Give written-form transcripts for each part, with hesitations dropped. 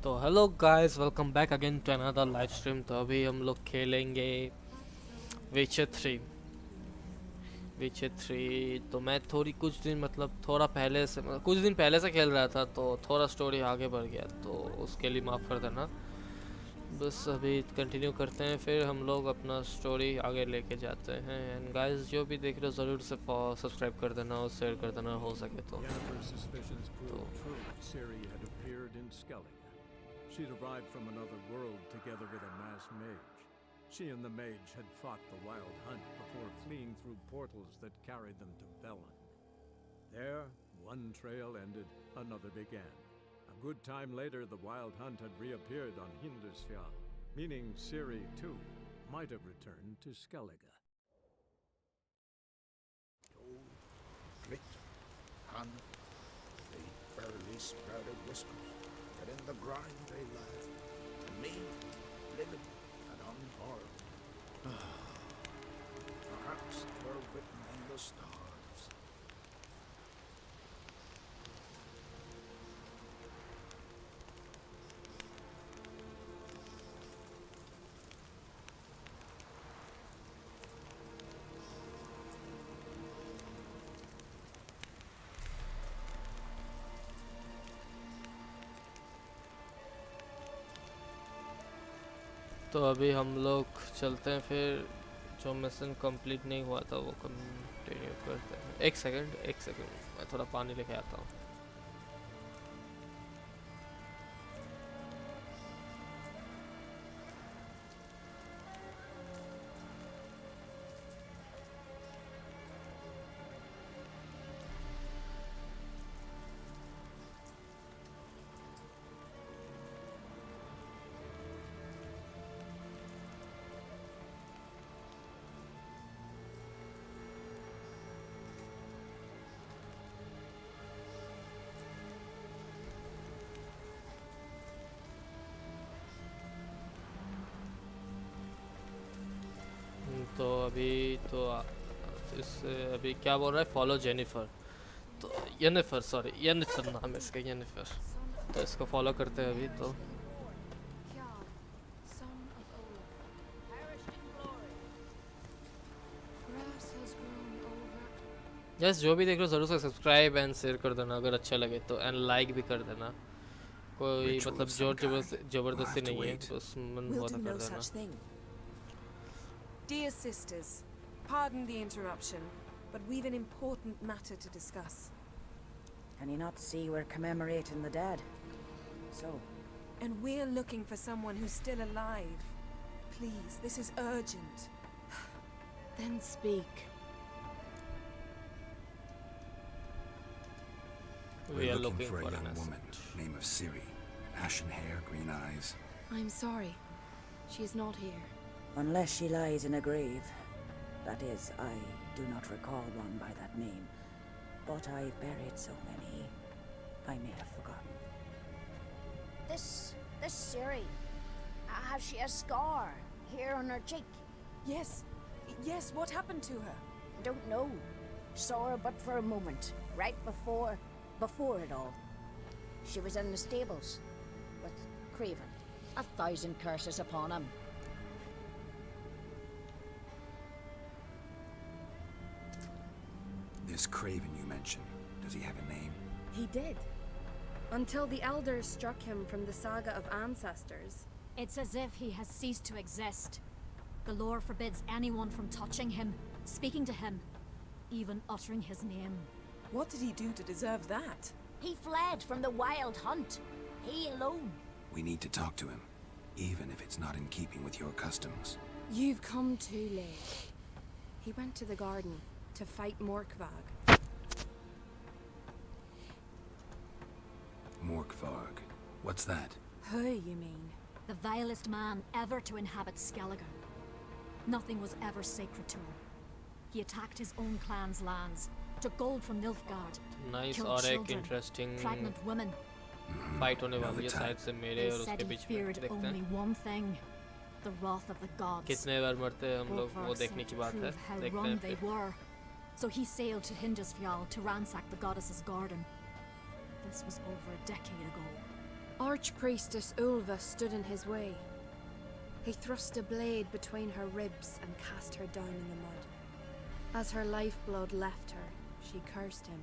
तो hello guys, welcome back again to another live stream. तो अभी हम लोग खेलेंगे विचर 3। विचर 3 तो मैं थोड़ी कुछ दिन थोड़ा पहले से कुछ दिन पहले से खेल रहा था, तो थोड़ा स्टोरी आगे बढ़ गया, तो उसके लिए माफ़ कर देना। बस अभी कंटिन्यू करते हैं, फिर हम लोग अपना स्टोरी आगे लेके जाते हैं। एंड गाइस, जो भी देख रहे हो ज़रूर से सब्सक्राइब कर देना और शेयर कर देना हो सके तो। Yennefer's suspicions proved true. Ciri had appeared in Skellige. She'd arrived from another world together with a masked mage. She and the mage had fought the Wild Hunt before fleeing through portals that carried them to Velen. There, one trail ended, another began. A good time later, the Wild Hunt had reappeared on Hindersfjall, meaning Ciri, too, might have returned to Skellige. Grit, Han, they barely sprouted whiskers, but in the grind they laughed. And me, living and unharmed. Perhaps 'twere written in the stars. तो अभी हम लोग चलते हैं, फिर जो mission complete नहीं हुआ था वो कंटिन्यू करते हैं। एक सेकंड, मैं थोड़ा पानी लेके आता हूँ। तो अभी तो इस अभी क्या बोल रहा है, फॉलो जेनिफर। तो येनिफर नाम है इसका, येनिफर। तो इसको फॉलो करते हैं अभी तो। यस, जो भी देख रहे हो ज़रूर से सब्सक्राइब एंड शेयर कर देना अगर अच्छा लगे तो, एंड लाइक भी कर देना। कोई Ritual of जोर some kind. We'll जबरदस्ती have to नहीं है, wait. बस मन We'll हुआ do था no कर देना। such thing. Dear sisters, pardon the interruption, but we've an important matter to discuss. Can you not see we're commemorating the dead? So, And we're looking for someone who's still alive. Please, this is urgent. Then speak. We are We're looking for a for an young asset. woman, name of Ciri. Ashen hair, green eyes. I'm sorry. She is not here. unless she lies in a grave. That is, I do not recall one by that name. But I've buried so many, I may have forgotten. This Ciri, has she a scar here on her cheek? Yes, what happened to her? I don't know. Saw her but for a moment, right before it all. She was in the stables with Craven. 1,000 curses upon him. This Craven you mentioned, does he have a name? He did. Until the elders struck him from the saga of ancestors. It's as if he has ceased to exist. The lore forbids anyone from touching him, speaking to him, even uttering his name. What did he do to deserve that? He fled from the Wild Hunt. He alone. We need to talk to him, even if it's not in keeping with your customs. You've come too late. He went to the garden to fight Morkvag. Morkvarg. What's that? Who, you mean? The vilest man ever to inhabit Skellige. Nothing was ever sacred to him. He attacked his own clan's lands, took gold from Nilfgaard, nice. killed और एक children, interesting pregnant women. Fight होने Know वाली the है type. शायद से मेरे They और said उसके he बीच में, feared देखते only हैं one thing, the wrath of the gods. कितने बार मरते हैं हम लोग, वो Morkvarg देखने sought की to बात है। prove how देखते wrong हैं they फिर। were. So he sailed to Hindisfjall to ransack the goddess's garden. This was over a decade ago. Archpriestess Ulva stood in his way. He thrust a blade between her ribs and cast her down in the mud. As her lifeblood left her, she cursed him,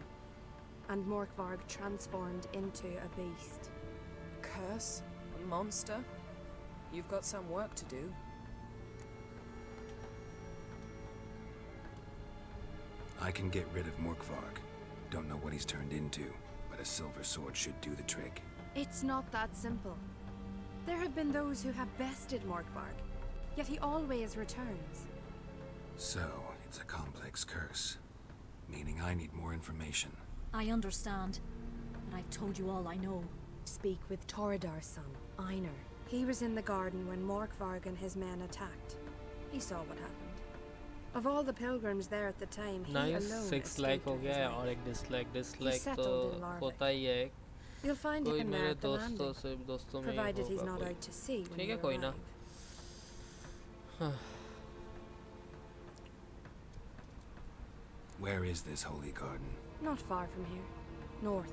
and Morkvarg transformed into a beast. Curse? A monster? You've got some work to do. I can get rid of Morkvarg. Don't know what he's turned into, but a silver sword should do the trick. It's not that simple. There have been those who have bested Morkvarg, yet he always returns. So, it's a complex curse, meaning I need more information. I understand, but I've told you all I know. Speak with Toradar's son, Einar. He was in the garden when Morkvarg and his men attacked. He saw what happened. Of all the pilgrims there at the time, he nice alone 6 like escaped हो with गया his है life. और एक dislike तो settled in Larvik. होता ही है You'll find कोई him there मेरे at the दोस्तों landing, से दोस्तों में ही provided he's होगा not कोई out to sea when ठीक you है कोई ना arrive. Where is this holy garden? Not far from here, north.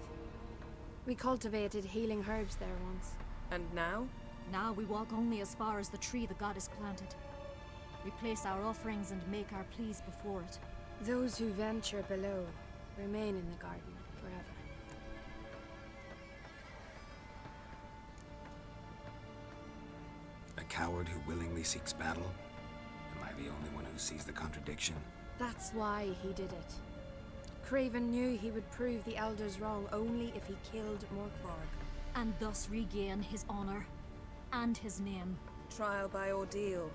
We cultivated healing herbs there once. And now? Now we walk only as far as the tree the goddess planted. We place our offerings and make our pleas before it. Those who venture below remain in the garden forever. A coward who willingly seeks battle? Am I the only one who sees the contradiction? That's why he did it. Craven knew he would prove the elders wrong only if he killed Morkvarg. And thus regain his honor and his name. Trial by ordeal.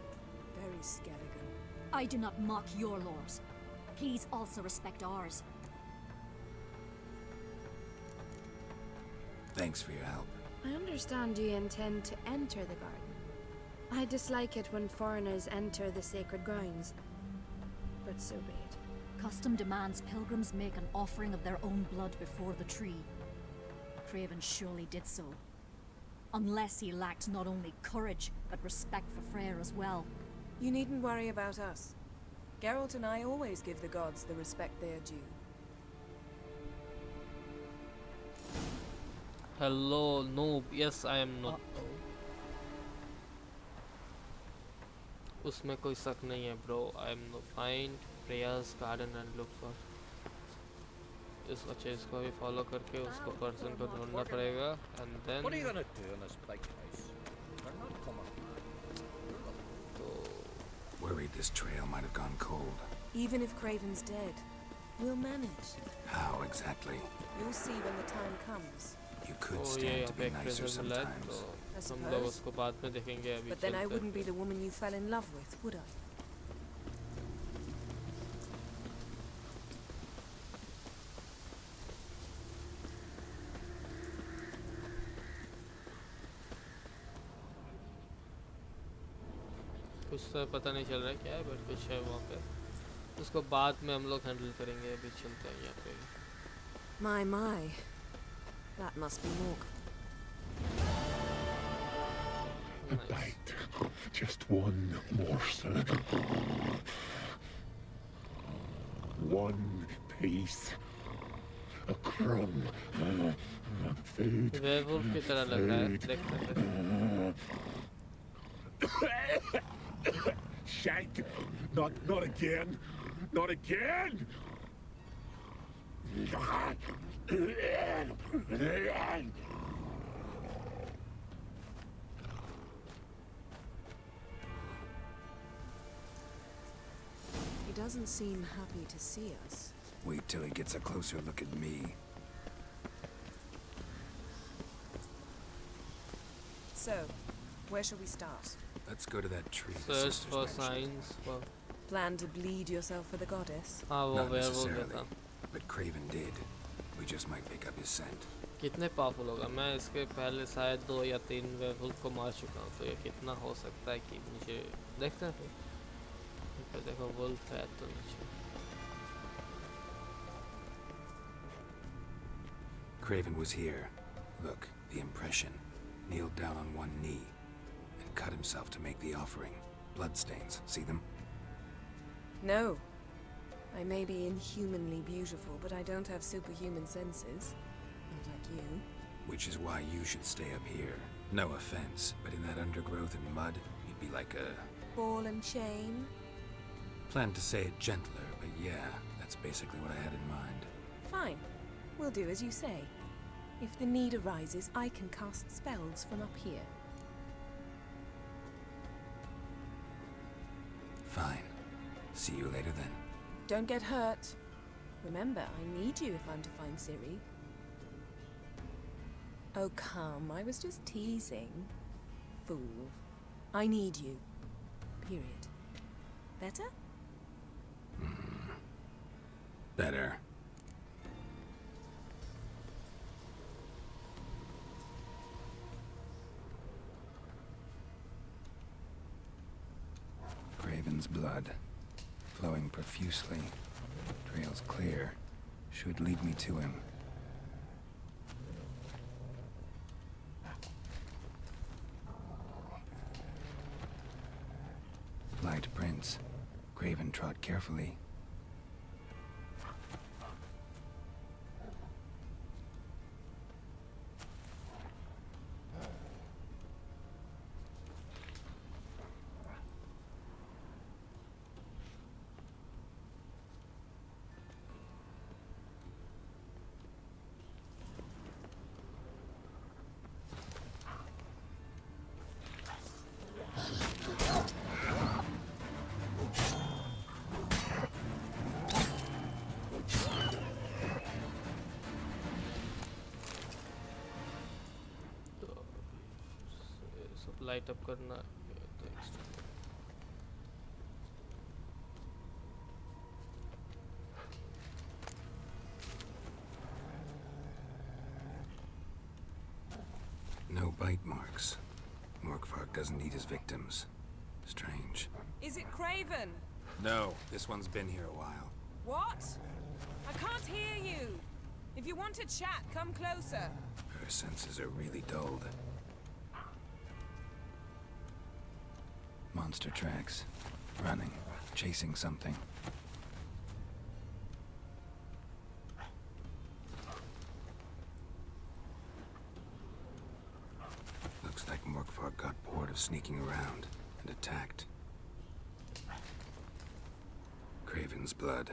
Very Skelligan. I do not mock your laws. Please also respect ours. Thanks for your help. I understand you intend to enter the garden. I dislike it when foreigners enter the sacred grounds. But so be it. Custom demands pilgrims make an offering of their own blood before the tree. Craven surely did so. Unless he lacked not only courage, but respect for Freyr as well. You needn't worry about us. Geralt and I always give the gods the respect they are due. Hello, noob. Yes, I am not. उसमें कोई शक नहीं है bro. I am no find Priya's garden and look for इस अच्छा इसको भी follow करके उसको person को ढूंढना पड़ेगा and then What are you gonna do in this big house? They're not coming back. Worried this trail might have gone cold. Even if Craven's dead, we'll manage. How exactly? You'll see when the time comes. You could oh ये stand यहाँ to पे be एक nicer prison मिला है sometimes. तो हम लोग उसको बाद में देखेंगे अभी But then I चलते wouldn't be हैं। the woman you fell in love with, would I? कुछ तो पता नहीं चल रहा है क्या है बट कुछ है वहाँ पे उसको बाद में हम लोग हैंडल करेंगे अभी चलते हैं यहाँ पे My. That must be Mork. A bite. Just one morsel. One piece. A crumb. Food. Werewolf की तरह लग रहा है देखते हैं Shank. Not again. Not again. He doesn't seem happy to see us. Wait till he gets a closer look at me. So, where shall we start? Let's go to that tree. the search sisters for mentioned. Science for Plan to bleed yourself for the goddess? हाँ वो Not werewolf necessarily, था but Craven did. We just might pick up his scent. कितने powerful होगा मैं इसके पहले शायद 2 या 3 वेयरवुल्फ को मार चुका हूँ तो ये कितना हो सकता है कि मुझे देखते हैं फिर देखो वुल्फ है तो नीचे Craven was here. Look, the impression. Kneeled down on one knee and cut himself to make the offering. Bloodstains. See them? No. I may be inhumanly beautiful, but I don't have superhuman senses. Not like you. which is why you should stay up here. No offense, but in that undergrowth and mud, you'd be like a... Ball and chain? Planned to say it gentler, but yeah, that's basically what I had in mind. Fine. We'll do as you say. If the need arises, I can cast spells from up here. Fine. See you later then. Don't get hurt. Remember, I need you if I'm to find Ciri. Oh, come. I was just teasing. Fool. I need you. Period. Better? Better. Craven's blood, flowing profusely. Trails clear. Should lead me to him. Light prints. Craven trod carefully. Light up करना No bite marks. Morkvark doesn't eat his victims. Strange. Is it Craven? No, this one's been here a while. What? I can't hear you. If you want to chat, come closer. Her senses are really dulled. Monster tracks. Running. Chasing something. Looks like Morkvark got bored of sneaking around and attacked. Craven's blood.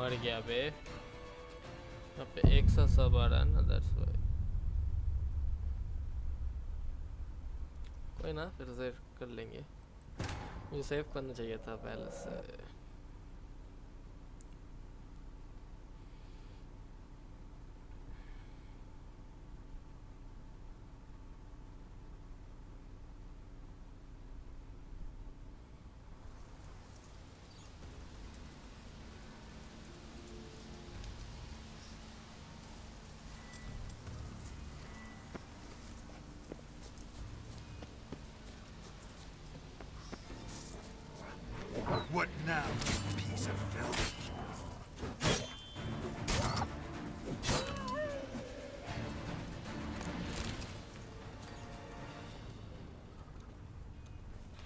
मर गया बे यहाँ पे एक सा सब आ रहा है ना दैट्स व्हाई कोई ना फिर से कर लेंगे मुझे सेव करना चाहिए था पहले से What now, you piece of filth?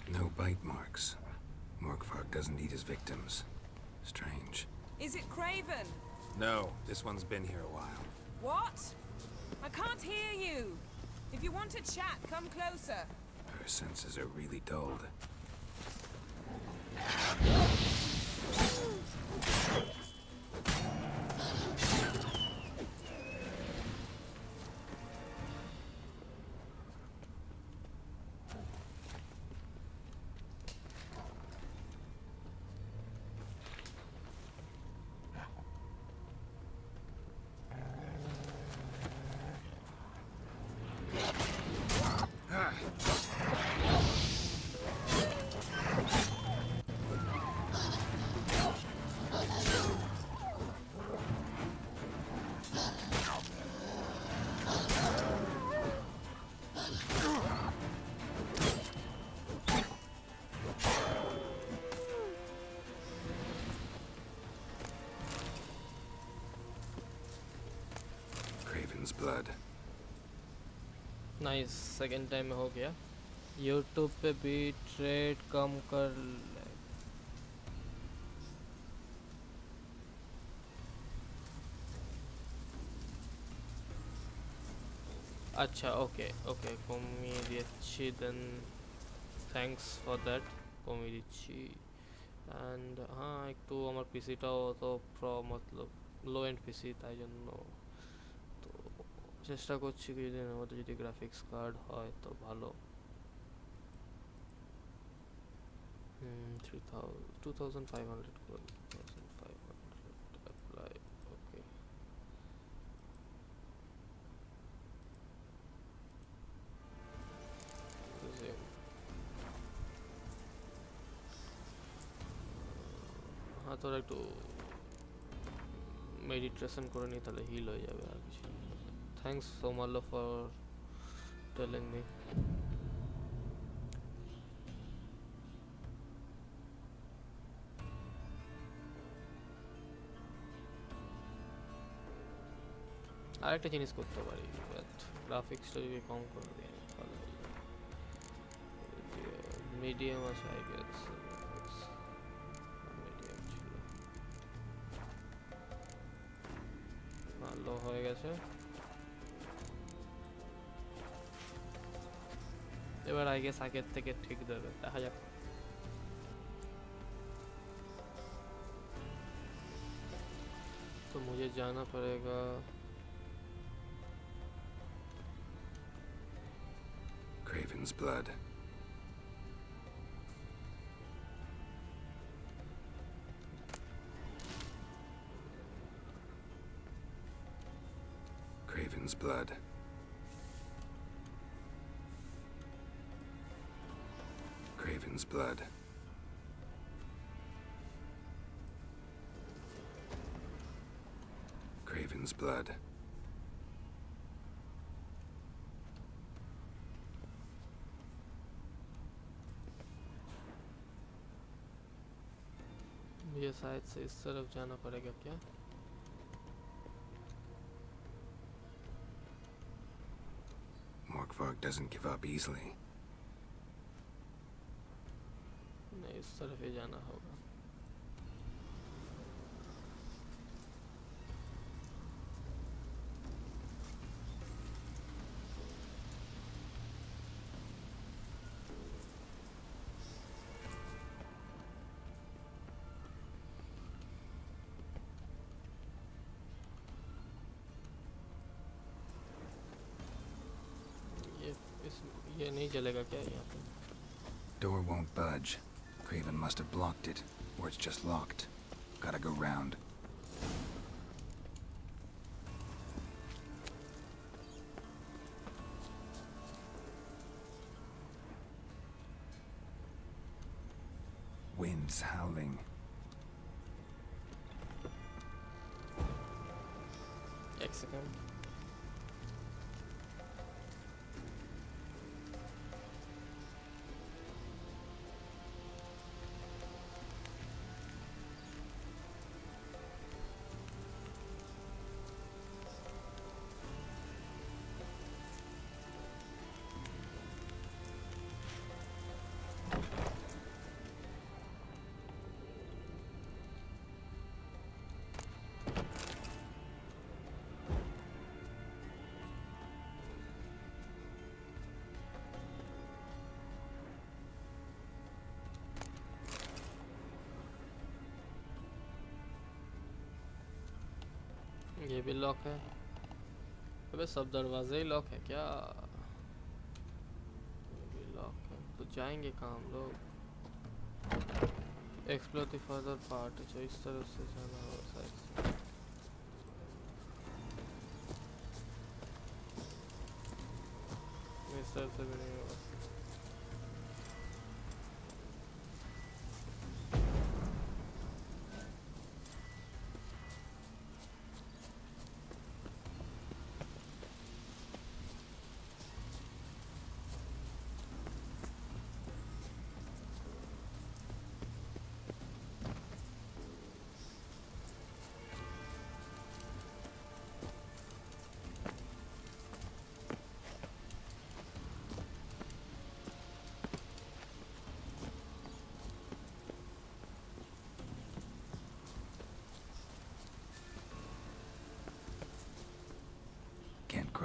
No bite marks. Morkvark doesn't eat his victims. Strange. Is it Craven? No, this one's been here a while. What? I can't hear you. If you want to chat, come closer. Her senses are really dulled. Craven's blood. Nice, second time में हो गया। YouTube पे bit rate कम कर ले। अच्छा okay okay, कोमिडियची then thanks for that कोमिडिची। And हाँ একটু আমার পিসিটাও তো প্রো मतलब লো এন্ড পিসি, তাই জন্য তো চেষ্টা করছি কিছুদিনের মধ্যে যদি গ্রাফিক্স কার্ড হয় তো ভালো। 2500 করে 2500 অ্যাপ্লাই। ওকে हाँ, তোরা একটু মেডিটেশন করে নি তাহলে হিল হয়ে যাবে আর কিছু। থ্যাঙ্কস সোমালো ফর টেলিং মি। আরেকটা জিনিস করতে পারি, গ্রাফিক্সটা যদি কম করে দিই তাহলে মিডিয়াম আছে আই গেস। মিডিয়াম ছিল, ভালো হয়ে গেছে। এবার আই গেস আগের থেকে ঠিক দেবে, দেখা যাক। तो मुझे जाना पड़ेगा Craven's blood. Craven's blood. Craven's blood. Craven's blood. ये शायद से इस तरफ जाना पड़ेगा क्या? Morkvark doesn't give up easily. नहीं, इस तरफ ही जाना होगा। ये नहीं चलेगा क्या यहाँ पे? Door won't budge. Craven must have blocked it, or it's just locked. Gotta go round. Wind's howling. एक सेकंड। ये भी लॉक है। अबे सब दरवाजे ही लॉक है क्या? ये भी लॉक है तो जाएंगे कहाँ हम लोग? Explore the further part. जो इस तरफ से जाना होगा शायद से। इस तरफ से भी नहीं होगा।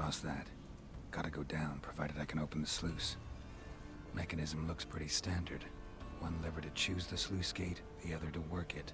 across that. Gotta go down, provided I can open the sluice. Mechanism looks pretty standard. One lever to choose the sluice gate, the other to work it.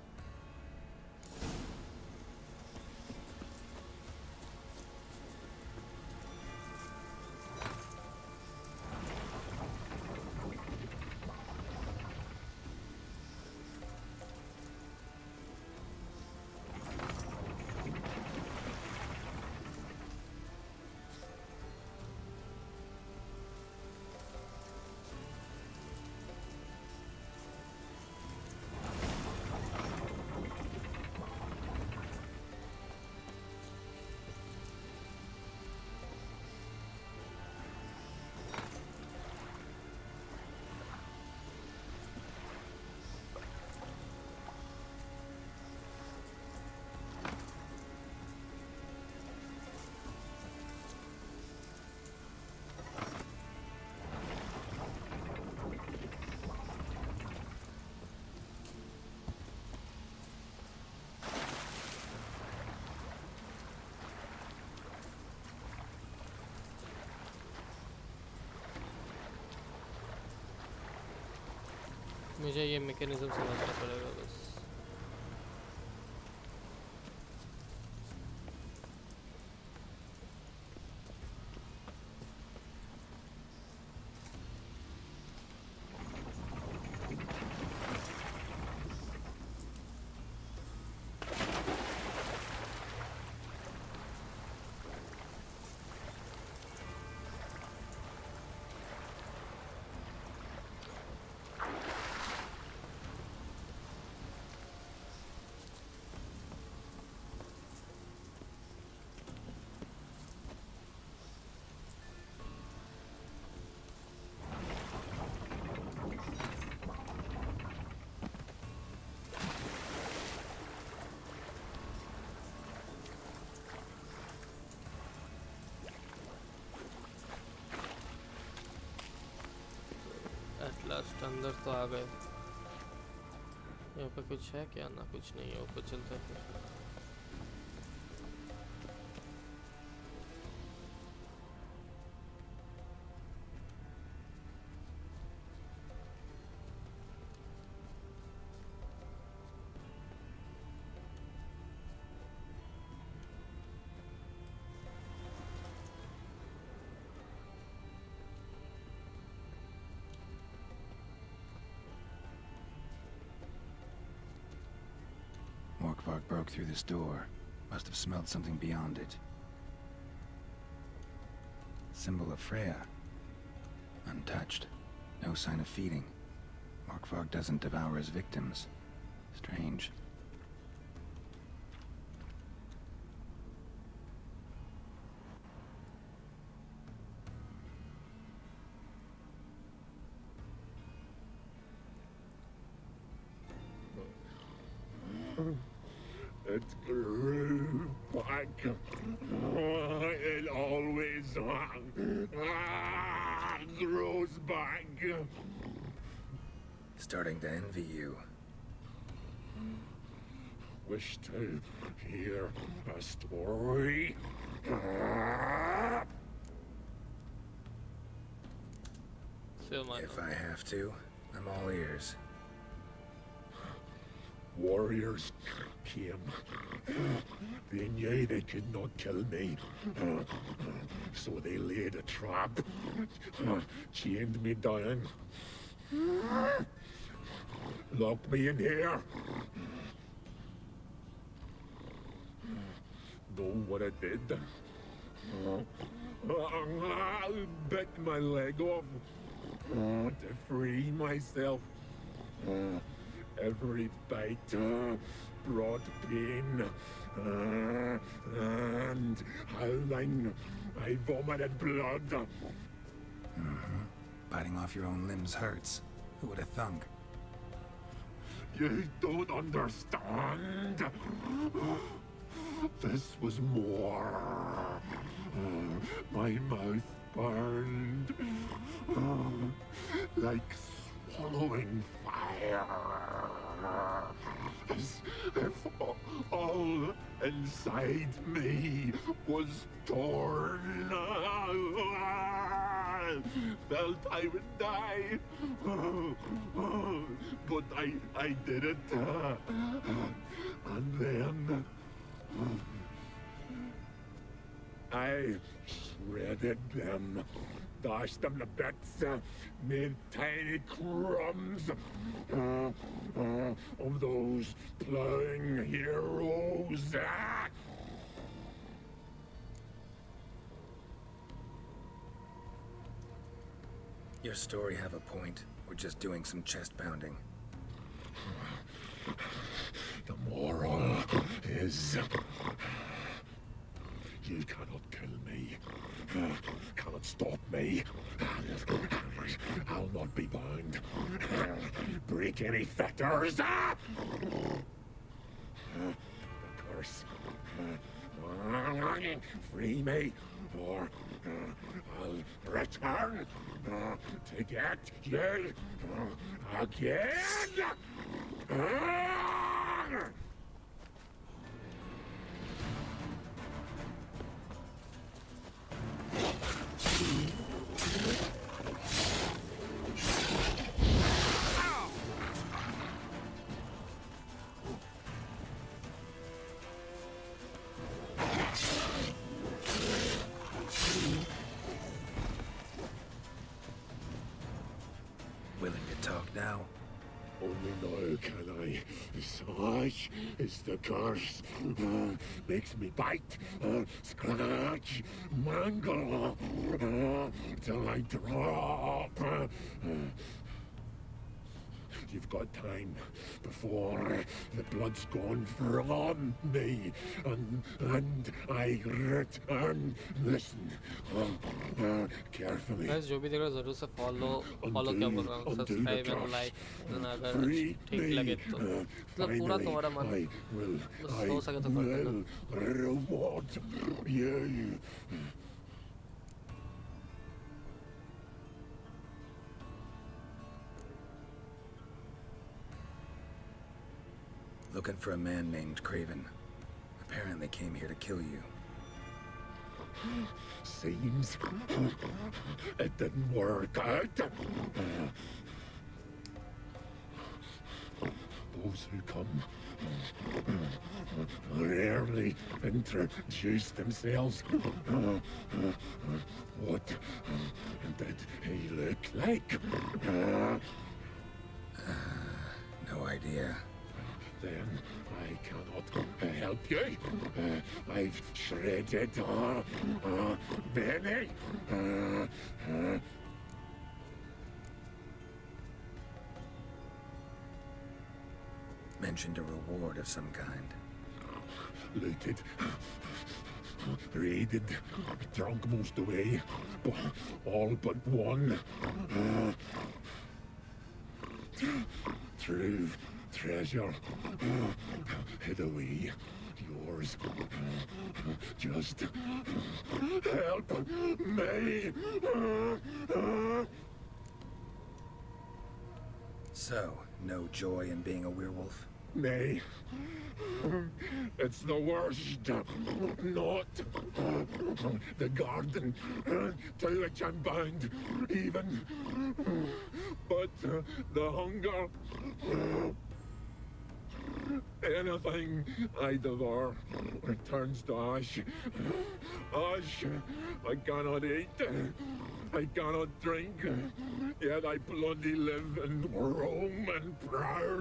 मुझे ये मैकेनिज्म समझना पड़ेगा बस. एट लास्ट अंदर तो आ गए. यहाँ पे कुछ है क्या? ना कुछ नहीं है. ऊपर चलते हैं. Morkvark broke through this door. Must have smelled something beyond it. Symbol of Freya. Untouched. No sign of feeding. Morkvark doesn't devour his victims. Strange. It grew back. It always grows back. Starting to envy you. Wish to hear a story? If I have to, I'm all ears. Warriors came. They knew they could not kill me. So they laid a trap. Chained me down. Locked me in here. Know what I did? Bit my leg off. To free myself. Every bite brought pain, and howling, I vomited blood. Biting off your own limbs hurts. Who would have thunk? You don't understand. This was more. My mouth burned like swallowing fire. as if all inside me was torn. Felt I would die, but I did it. And then I shredded them, dashed them to bits, made tiny crumbs of those plowing heroes. Your story have a point. We're just doing some chest pounding. The moral is you cannot kill me, cannot stop me. I'll not be bound. Break any fetters. The curse. Free me, or I'll return to get you again. Willing to talk now? Only now can I. Such is the curse. Makes me bite, scratch, mangle, till I drop. You've got time before the blood's gone from me, and I return. Listen, carefully. Guys जो भी देख रहे हो जरूर से follow क्या बोल रहा हूँ, सब्सक्राइब एंड लाइक अगर ठीक लगे तो, मतलब पूरा तुम्हारा मन हो सके तो कर देना. Reward you. Looking for a man named Craven. Apparently came here to kill you. Seems it didn't work out. Those who come rarely introduce themselves. What did he look like? No idea. Then I cannot help you. I've shredded many. Mentioned a reward of some kind. Looted, raided, drunk most away, all but one. True treasure hid away. Yours. Just help me. So, no joy in being a werewolf? Nay. It's the worst. Not the garden to which I'm bound, even. But the hunger. Anything I devour returns to ash. Ash I cannot eat. I cannot drink. Yet I bloody live and roam and prowl.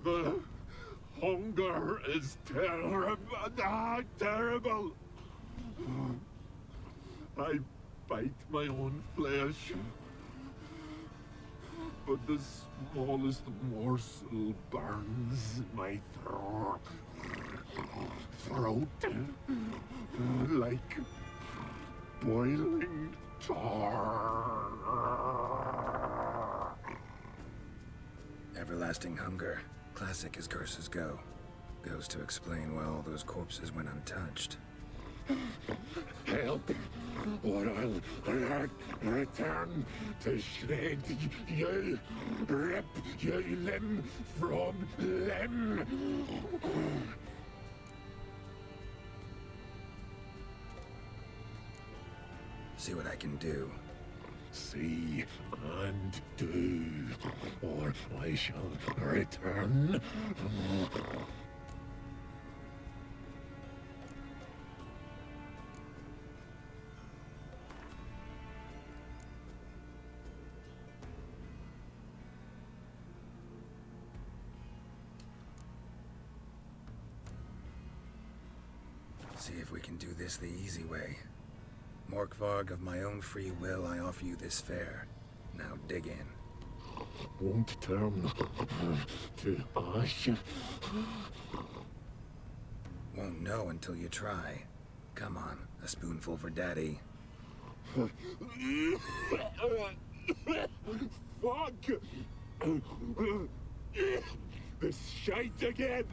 The hunger is terrible. Terrible. I bite my own flesh. But the smallest morsel burns my throat like boiling tar. Everlasting hunger. Classic as curses go. Goes to explain why all those corpses went untouched. Help, or I'll return to shred you, rip you limb from limb. See what I can do. See and do, or I shall return. See if we can do this the easy way. Morkvarg, of my own free will, I offer you this fare. Now dig in. Won't turn to ash. Won't know until you try. Come on, a spoonful for Daddy. Fuck! This shite again!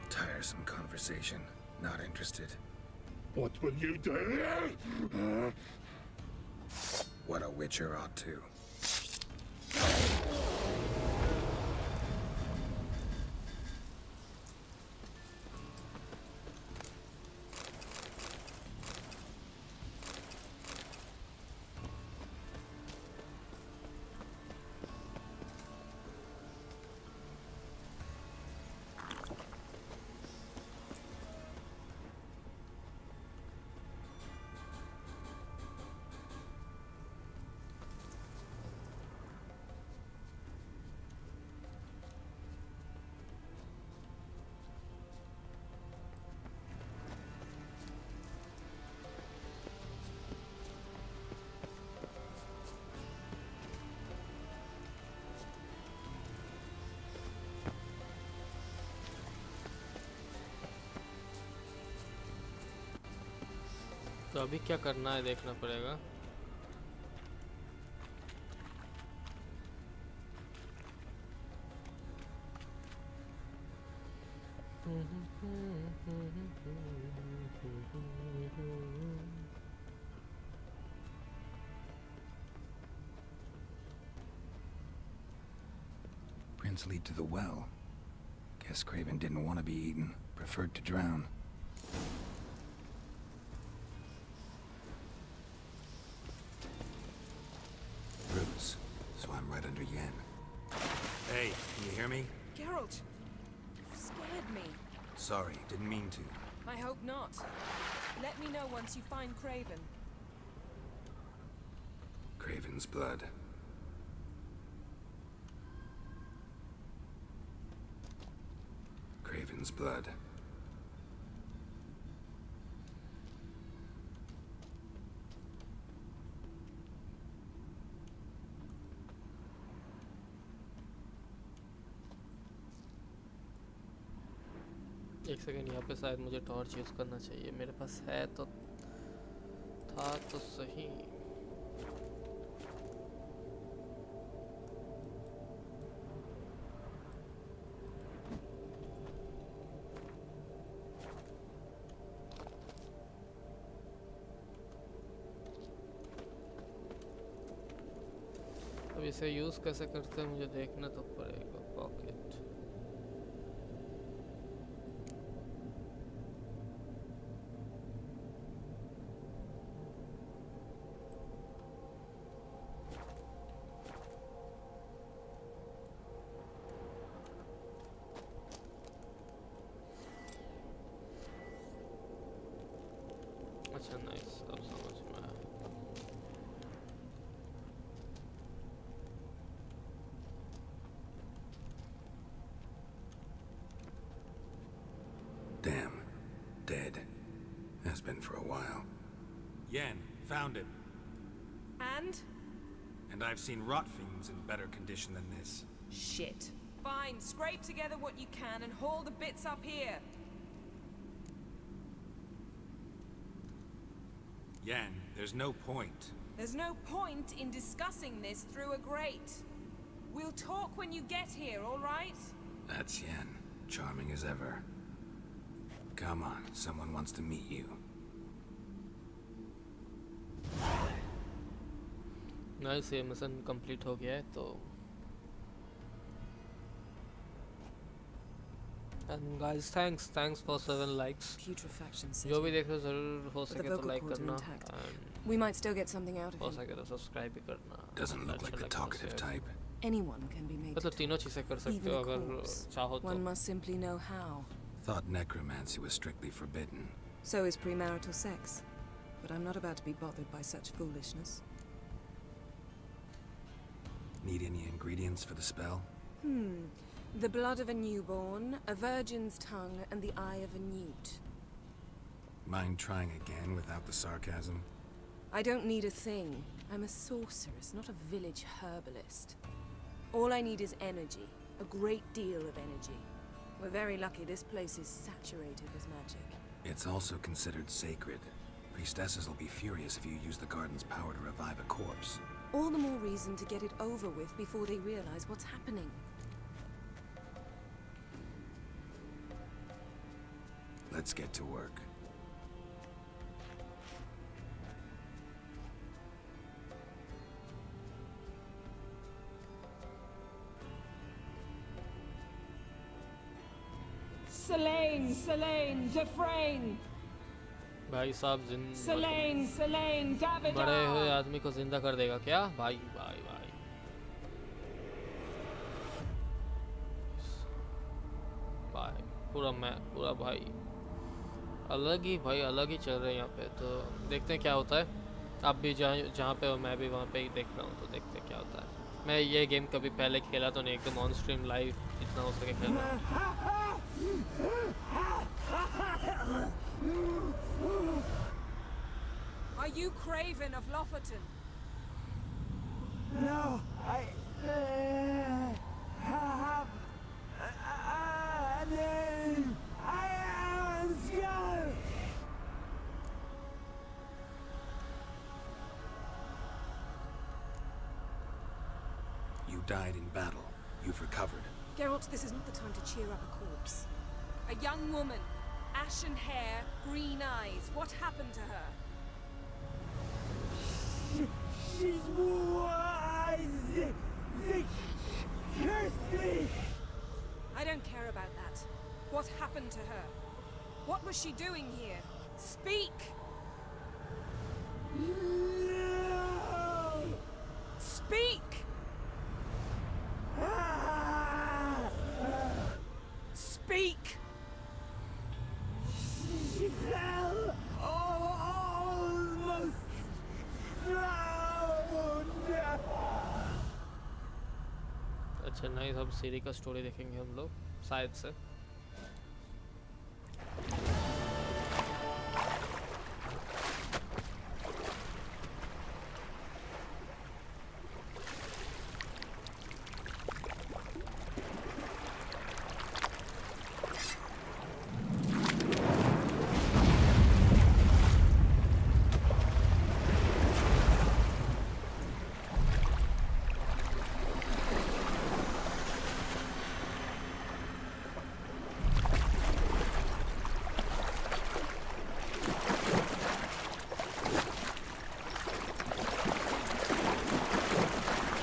Tiresome conversation. Not interested. What will you do? What a witcher ought to. तो अभी क्या करना है देखना पड़ेगा। Prince lead to the well. Guess Craven didn't want to be eaten. Preferred to drown. Roots. So I'm right under Yen. Hey, can you hear me? Geralt, you scared me. Sorry, didn't mean to. I hope not. Let me know once you find Craven. Craven's blood. Craven's blood. एक second, यहाँ पे शायद मुझे torch use करना चाहिए। मेरे पास है तो था तो सही। अब इसे यूज़ कैसे करते हैं मुझे देखना तो पड़ेगा। पॉकेट अच्छा, नाइस, अब समझ में आया। Damn. Dead. Has been for a while. Yen, found it. And? And I've seen rot fiends in better condition than this. Shit. Fine, scrape together what you can and haul the bits up here. Yen, there's no point. There's no point in discussing this through a grate. We'll talk when you get here, all right? That's Yen. Charming as ever. Come on, someone wants to meet you. Nice, ये mission complete हो गया है तो and guys thanks for 7 likes. Putrefaction जो भी setting. देख रहे हो जरूर हो But the सके तो vocal लाइक cords are करना intact. and We might still get something out of हो him. सके तो सब्सक्राइब भी करना। Doesn't look अच्छा like the लगता talkative है। type. Anyone can be made to मतलब talk. तीनों चीजें कर सकते Even हो a अगर corpse. चाहो तो। One must simply know how. Thought necromancy was strictly forbidden. So is premarital sex. But I'm not about to be bothered by such foolishness. Need any ingredients for the spell? The blood of a newborn, a virgin's tongue, and the eye of a newt. Mind trying again without the sarcasm? I don't need a thing. I'm a sorceress, not a village herbalist. All I need is energy. A great deal of energy. We're very lucky this place is saturated with magic. It's also considered sacred. Priestesses will be furious if you use the garden's power to revive a corpse. All the more reason to get it over with before they realize what's happening. Let's get to work. Selene, Defrain! भाई साहब Selene, David! बड़े हुए आदमी को जिंदा कर देगा क्या? भाई भाई भाई भाई पूरा भाई अलग ही चल रहे हैं यहाँ पे। तो देखते हैं क्या होता है। आप भी जहाँ पे हो मैं भी वहाँ पे ही देख रहा हूँ, तो देखते हैं क्या होता है। मैं ये गेम कभी पहले खेला तो नहीं, एकदम ऑन स्ट्रीम लाइव जितना हो सके खेल रहा हूँ। Are you Craven of Lofferton? No, I have a name. I am Skull. You died in battle. You've recovered. Geralt, this is not the time to cheer up a corpse. A young woman, ashen hair, green eyes. What happened to her? She's wise. They cursed me. I don't care about that. What happened to her? What was she doing here? Speak! No. Speak! Speak! She fell almost drowned. अच्छा nice, अब सीरी का story देखेंगे हम लोग शायद से।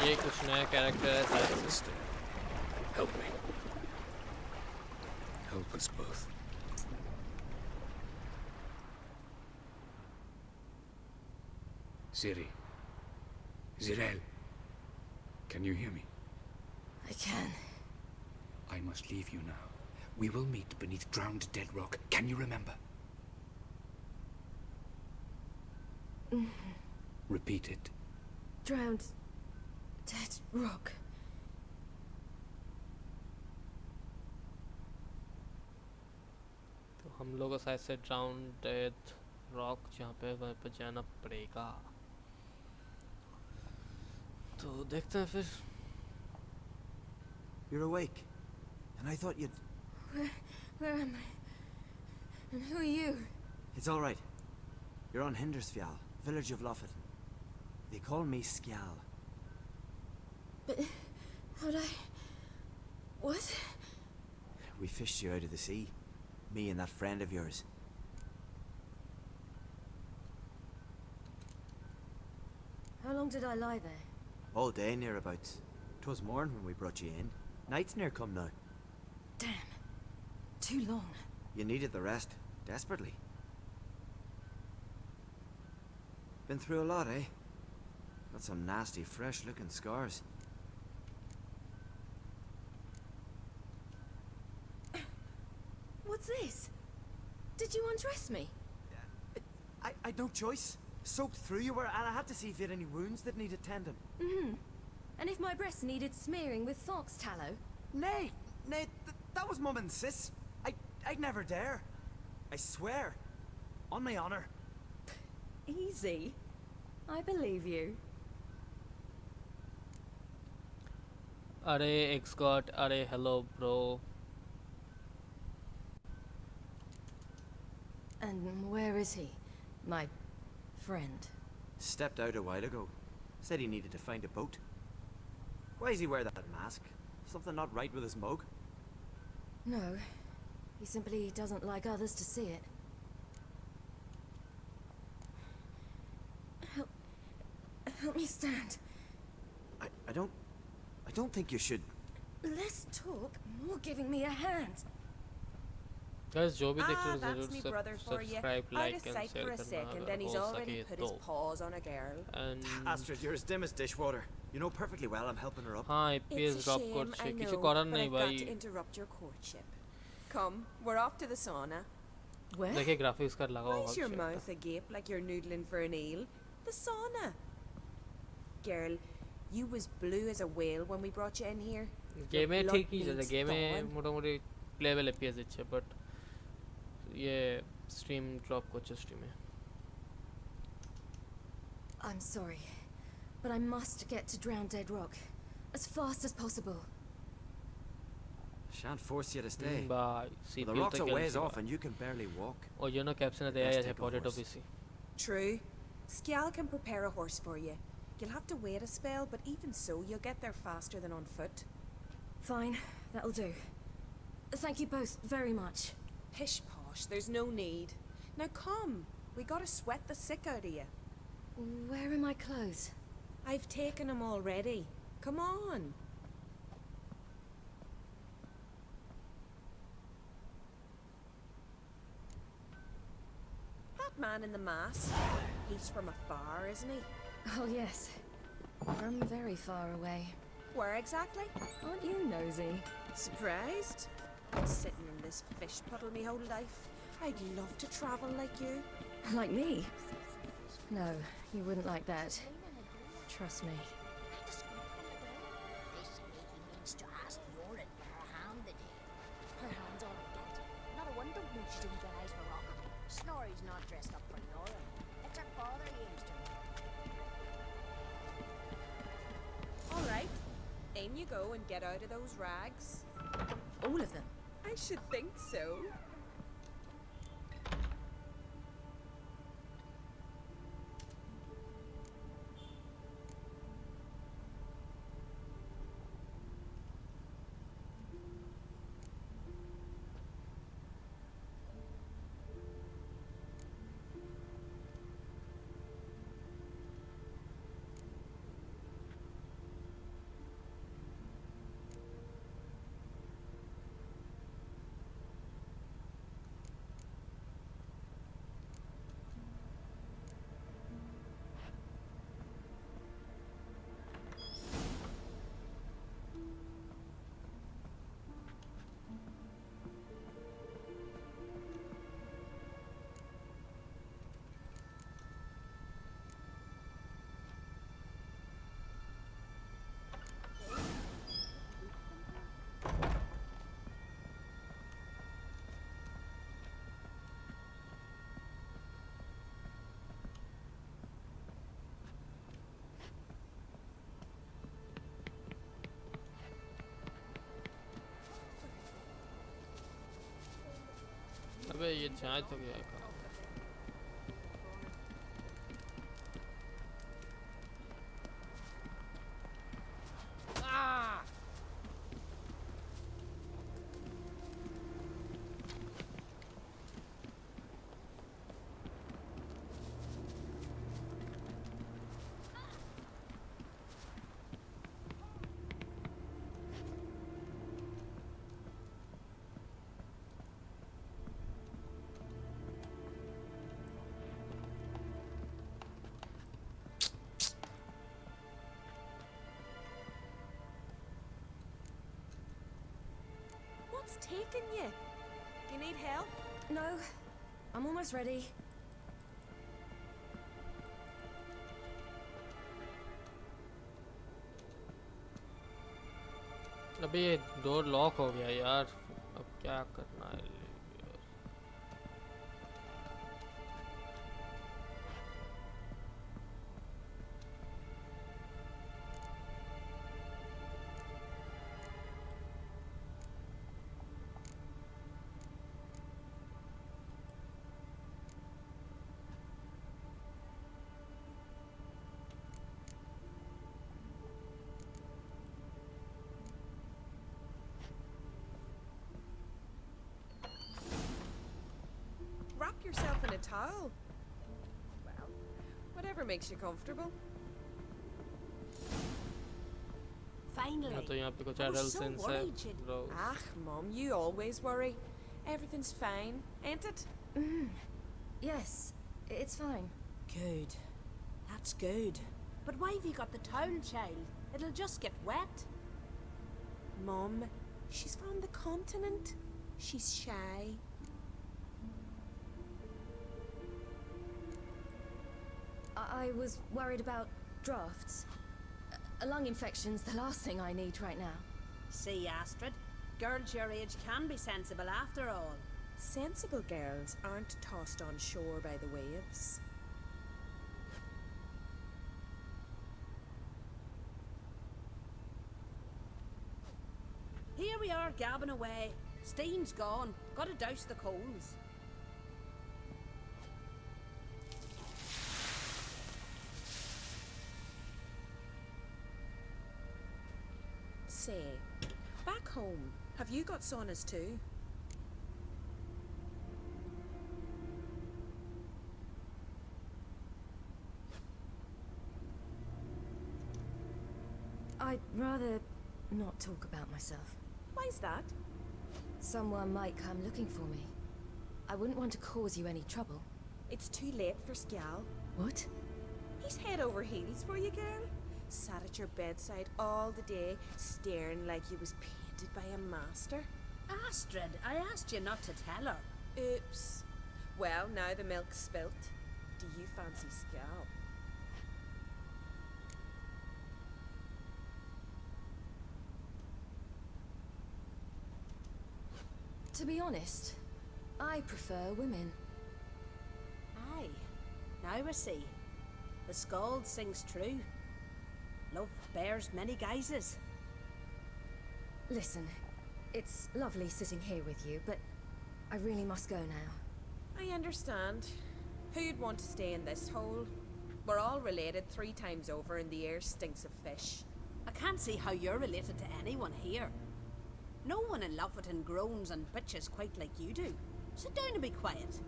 ये कुछ नया कैरेक्टर है शायद से। Sister, help me. Help us both. Ciri. Zirel. Can you hear me? I can. I must leave you now. We will meet beneath drowned dead rock. Can you remember? Repeat it. Drowned. Dead rock. तो हम लोगों को शायद से ड्राउंडेड rock जहाँ पे वहाँ पे जाना पड़ेगा। तो देखते हैं फिर। You're awake, and I thought you'd. Where am I? And who are you? It's all right. You're on Hindersfjall, village of Lofferton. They call me Skjal. But how'd I... What? We fished you out of the sea. Me and that friend of yours. How long did I lie there? All day nearabouts. 'Twas morn when we brought you in. Night's near come now. Damn. Too long. You needed the rest. Desperately. Been through a lot, eh? Got some nasty, fresh-looking scars. What's this? Did you undress me? I'd no choice. Soaked through you were, and I had to see if you had any wounds that needed tending. Mm-hmm. And if my breasts needed smearing with fox tallow? Nay, that was Mum and Sis. I'd never dare. I swear. On my honor. Easy. I believe you. Arey X-God, arey hello bro. And where is he? My friend. Stepped out a while ago. Said he needed to find a boat. Why does he wear that mask? Something not right with his mug? No. He simply doesn't like others to see it. Help me stand. I don't think you should. Less talk, more giving me a hand. Guys, जो भी देख रहे हो That's me brother for you. subscribe, Out like of and sight share for a करना second, अगर and he's हो already सके put his तो. paws on a girl. And Astrid, you're as dim as dishwater. You know perfectly well I'm helping her up. हाँ It's APS a drop shame, I করছে know, কিছু but করার I've নেই got भाई. to interrupt your courtship. Come, we're off to the sauna. Where? देखिए graphics का लगाओ Why's your भाग mouth agape like you're noodling for an eel? The sauna. Girl, you was blue as a whale when we brought you in here. Game में blood ठीक ही चलता needs game में thawing. मोटामोटी level APS দিচ্ছে but ये stream drop করছে stream A. I'm sorry, but I must get to Drowned Dead Rock as fast as possible. Shan't force you to stay. Bye. The rock's a ways off and you can barely walk. और ये ना caption है Let's ये take a potato horse. PC. True. Skjal can prepare a horse for you. You'll have to wait a spell, but even so, you'll get there faster than on foot. Fine, that'll do. Thank you both very much. Pish posh, there's no need. Now come, we gotta sweat the sick out of you. Where are my clothes? I've taken them already. Come on. That man in the mask, he's from afar, isn't he? Oh yes, from very far away. Where exactly? Aren't you nosy? Surprised? Sitting in this fish puddle me whole life. I'd love to travel like you. Like me? No, you wouldn't like that. Trust me. Her hand's all right. Not a wonder she didn't get eyes for Rock. Snorri's not dressed up for Nora. It's her father he aims to. All right. In you go and get out of those rags. All of them? I should think so. अबे ये जाए तो क्या काम. taking you? Do you need help? No, I'm almost ready. अबे ये door lock हो गया यार, अब क्या करना है? Wrap yourself in a towel. Well, whatever makes you comfortable. Finally. तो यहाँ पे कुछ I was adult so scenes है, worried she'd- bro. Ah, Mum, you always worry. Everything's fine, ain't it? Yes, it's fine. Good. That's good. But why have you got the towel, child? It'll just get wet. Mum, she's from the continent. She's shy. I was worried about drafts. A lung infection's the last thing I need right now. See, Astrid, girls your age can be sensible after all. Sensible girls aren't tossed on shore by the waves. Here we are gabbing away. Steam's gone. Gotta douse the coals. Say, back home, have you got saunas too? I'd rather not talk about myself. Why's that? Someone might come looking for me. I wouldn't want to cause you any trouble. It's too late for Skjal. What? He's head over heels for you, girl. Sat at your bedside all the day, staring like you was painted by a master. Astrid, I asked you not to tell her. Oops. Well, now the milk's spilt. Do you fancy Skjal? To be honest, I prefer women. Aye. Now I see. The Scald sings true. Love bears many guises. Listen, it's lovely sitting here with you, but I really must go now. I understand. Who'd want to stay in this hole? We're all related 3 times over and the air stinks of fish. I can't see how you're related to anyone here. No one in Lofferton groans and bitches quite like you do. Sit down and be quiet.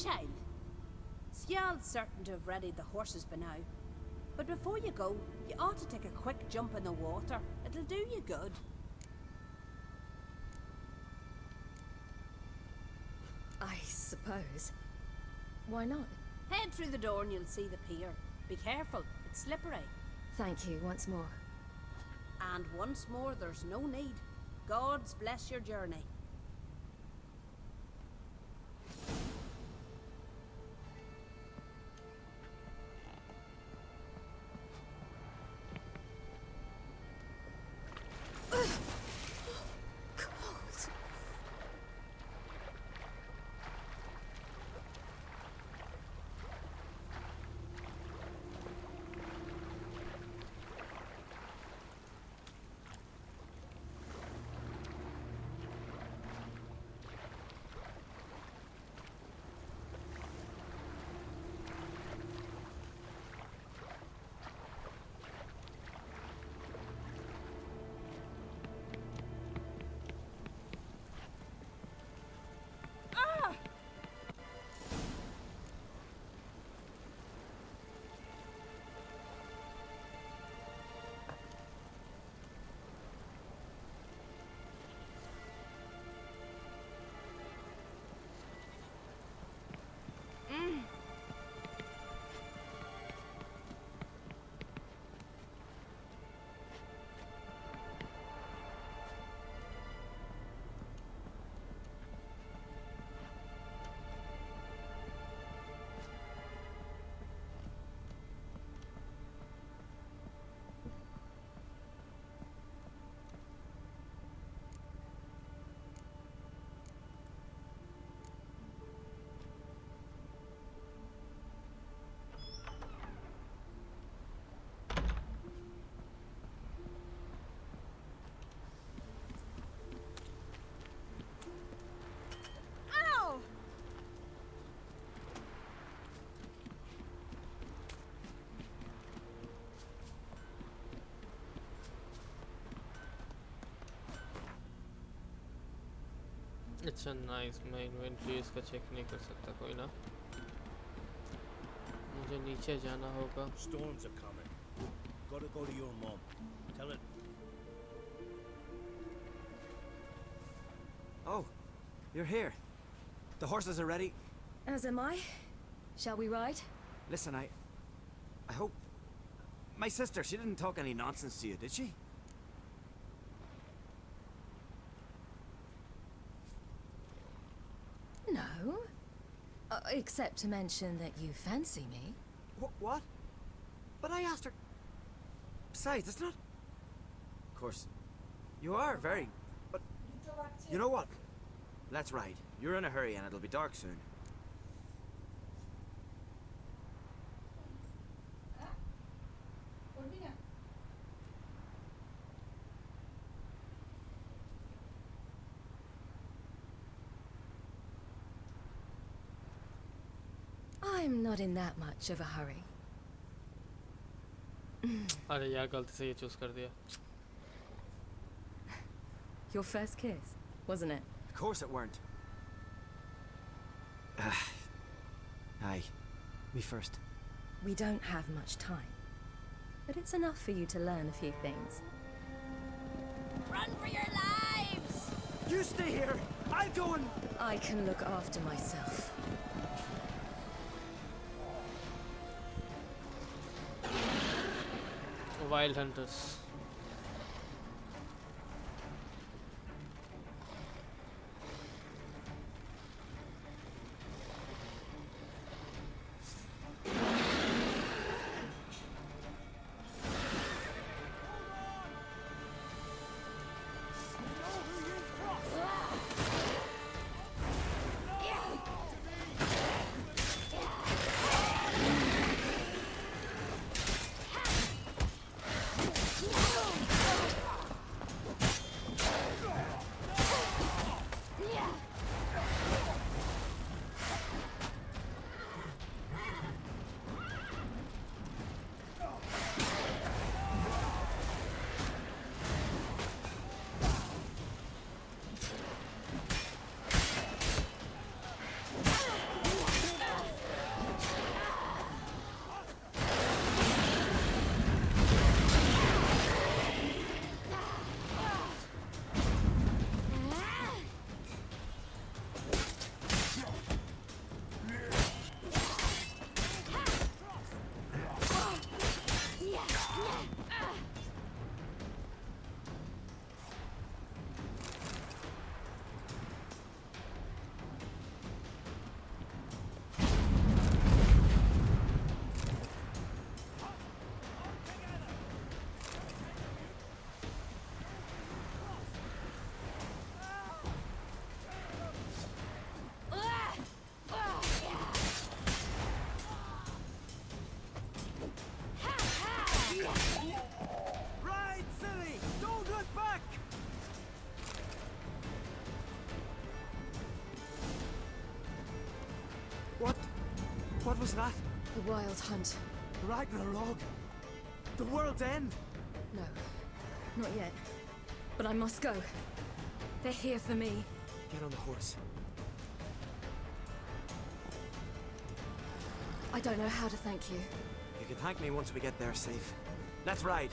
Child, Skjald's certain to have readied the horses by now. But before you go, you ought to take a quick jump in the water. It'll do you good. I suppose. Why not? Head through the door and you'll see the pier. Be careful, it's slippery. Thank you once more. And once more, there's no need. God's bless your journey. Cold. अच्छा nice, मैं inventory इसका check नहीं कर सकता कोई ना, मुझे नीचे जाना होगा। Storms are coming. Gotta go to your mom. Tell her. Oh, you're here. The horses are ready. As am I. Shall we ride? Listen, I hope... My sister, she didn't talk any nonsense to you, did she? No. Except to mention that you fancy me. What? But I asked her... Besides, it's not... Of course, you are very... But... You know what? Let's ride. You're in a hurry and it'll be dark soon. I'm not in that much of a hurry. अरे यार गलती से ये choose कर दिया। Your first kiss, wasn't it? Of course it weren't. Aye. Me first. We don't have much time. But it's enough for you to learn a few things. Run for your lives! You stay here! I'll go and... I can look after myself. Wild hunters. What was that? The Wild Hunt. Ragnarok? The world's end? No, not yet. But I must go. They're here for me. Get on the horse. I don't know how to thank you. You can thank me once we get there safe. Let's ride.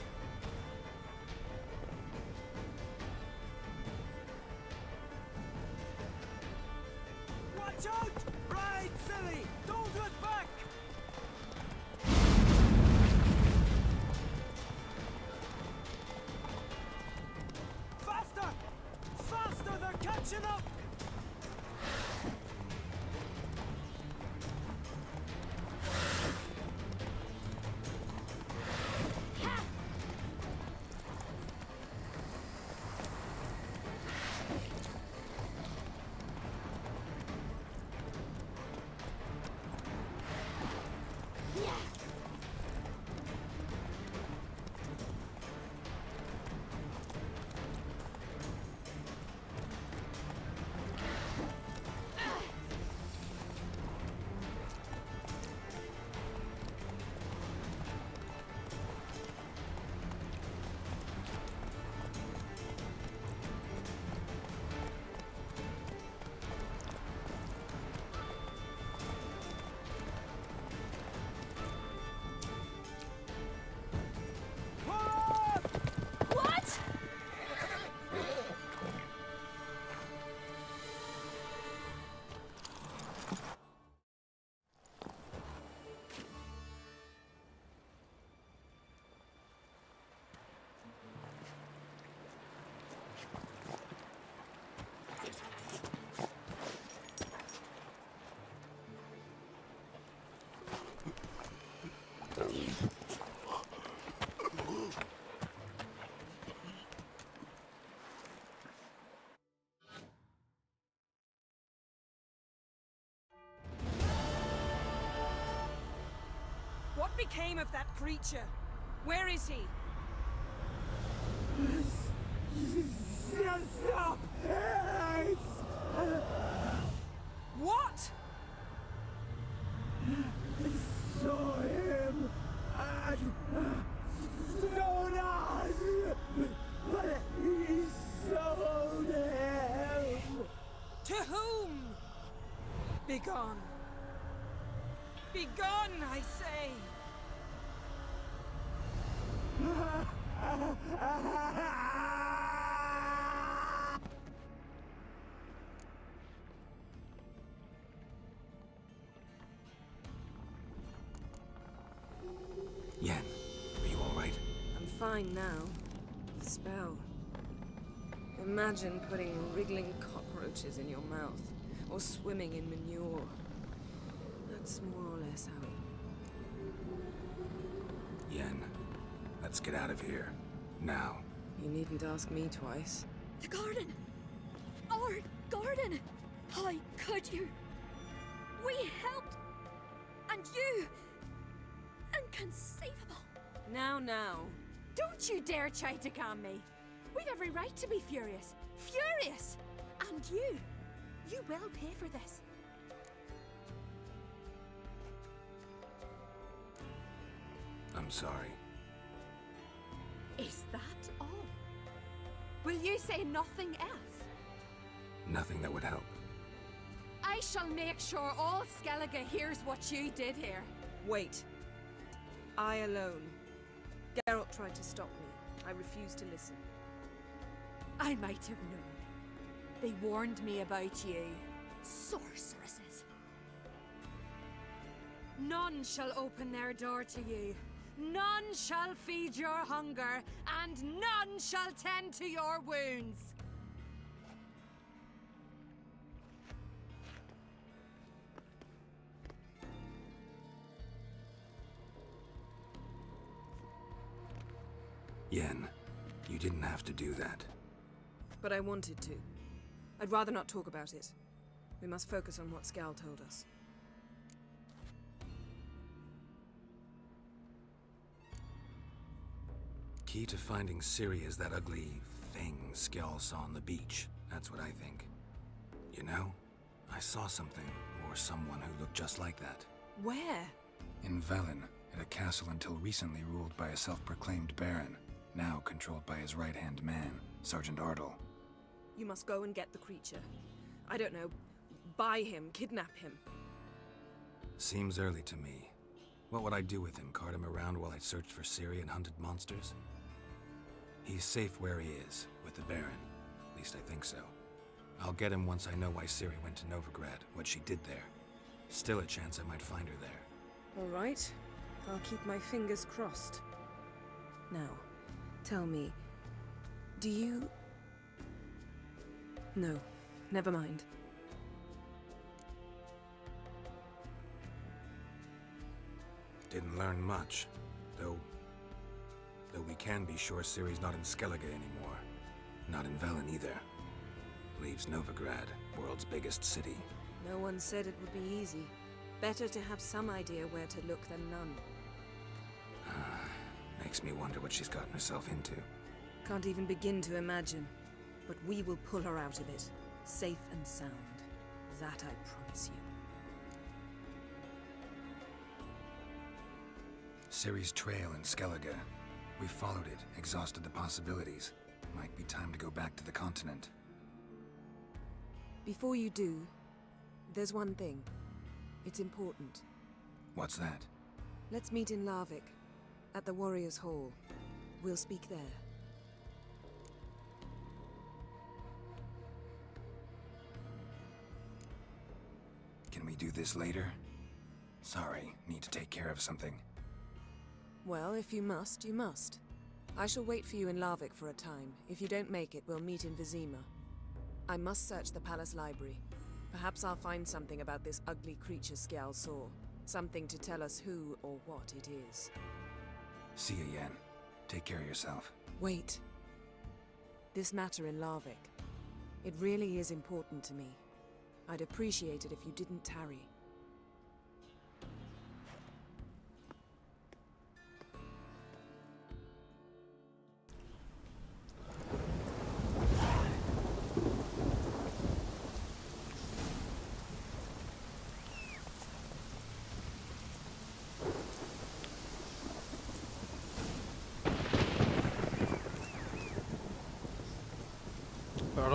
Watch out! Ride, silly! Don't look back! Faster! Faster! They're catching up! What became of that creature? Where is he? Stop! What? Saw him at Stonas, but he sold him. To whom? Begone. Begone, I say. Yen, are you all right? I'm fine now. The spell. Imagine putting wriggling cockroaches in your mouth, or swimming in manure. That's more or less how it... Yen, let's get out of here. Now. You needn't ask me twice. The garden! Our garden! How could you? We helped! And you! Inconceivable! Now. Don't you dare try to calm me. We've every right to be furious. Furious! And you will pay for this. I'm sorry. Is that all? Will you say nothing else? Nothing that would help. I shall make sure all Skellige hears what you did here. Wait. I alone. Geralt tried to stop me. I refused to listen. I might have known. They warned me about you. Sorceresses. None shall open their door to you. None shall feed your hunger, and none shall tend to your wounds. Yen, you didn't have to do that. But I wanted to. I'd rather not talk about it. We must focus on what Skal told us. Key to finding Ciri is that ugly thing Skjall saw on the beach. That's what I think. You know, I saw something, or someone who looked just like that. Where? In Velen, at a castle until recently ruled by a self-proclaimed baron, now controlled by his right-hand man, Sergeant Ardle. You must go and get the creature. I don't know, buy him, kidnap him. Seems early to me. What would I do with him? Cart him around while I searched for Ciri and hunted monsters? He's safe where he is, with the Baron. At least I think so. I'll get him once I know why Ciri went to Novigrad, what she did there. Still a chance I might find her there. All right. I'll keep my fingers crossed. Now, tell me, do you... No, never mind. Didn't learn much, though we can be sure Ciri's not in Skellige anymore. Not in Velen either. Leaves Novigrad, world's biggest city. No one said it would be easy. Better to have some idea where to look than none. Makes me wonder what she's gotten herself into. Can't even begin to imagine. But we will pull her out of it, safe and sound. That I promise you. Ciri's trail in Skellige. We followed it, exhausted the possibilities. Might be time to go back to the continent. Before you do, there's one thing. It's important. What's that? Let's meet in Larvik, at the Warriors' Hall. We'll speak there. Can we do this later? Sorry, need to take care of something. Well, if you must, you must. I shall wait for you in Larvik for a time. If you don't make it, we'll meet in Vizima. I must search the palace library. Perhaps I'll find something about this ugly creature Skjall saw. Something to tell us who or what it is. See you, Yen. Take care of yourself. Wait. This matter in Larvik. It really is important to me. I'd appreciate it if you didn't tarry.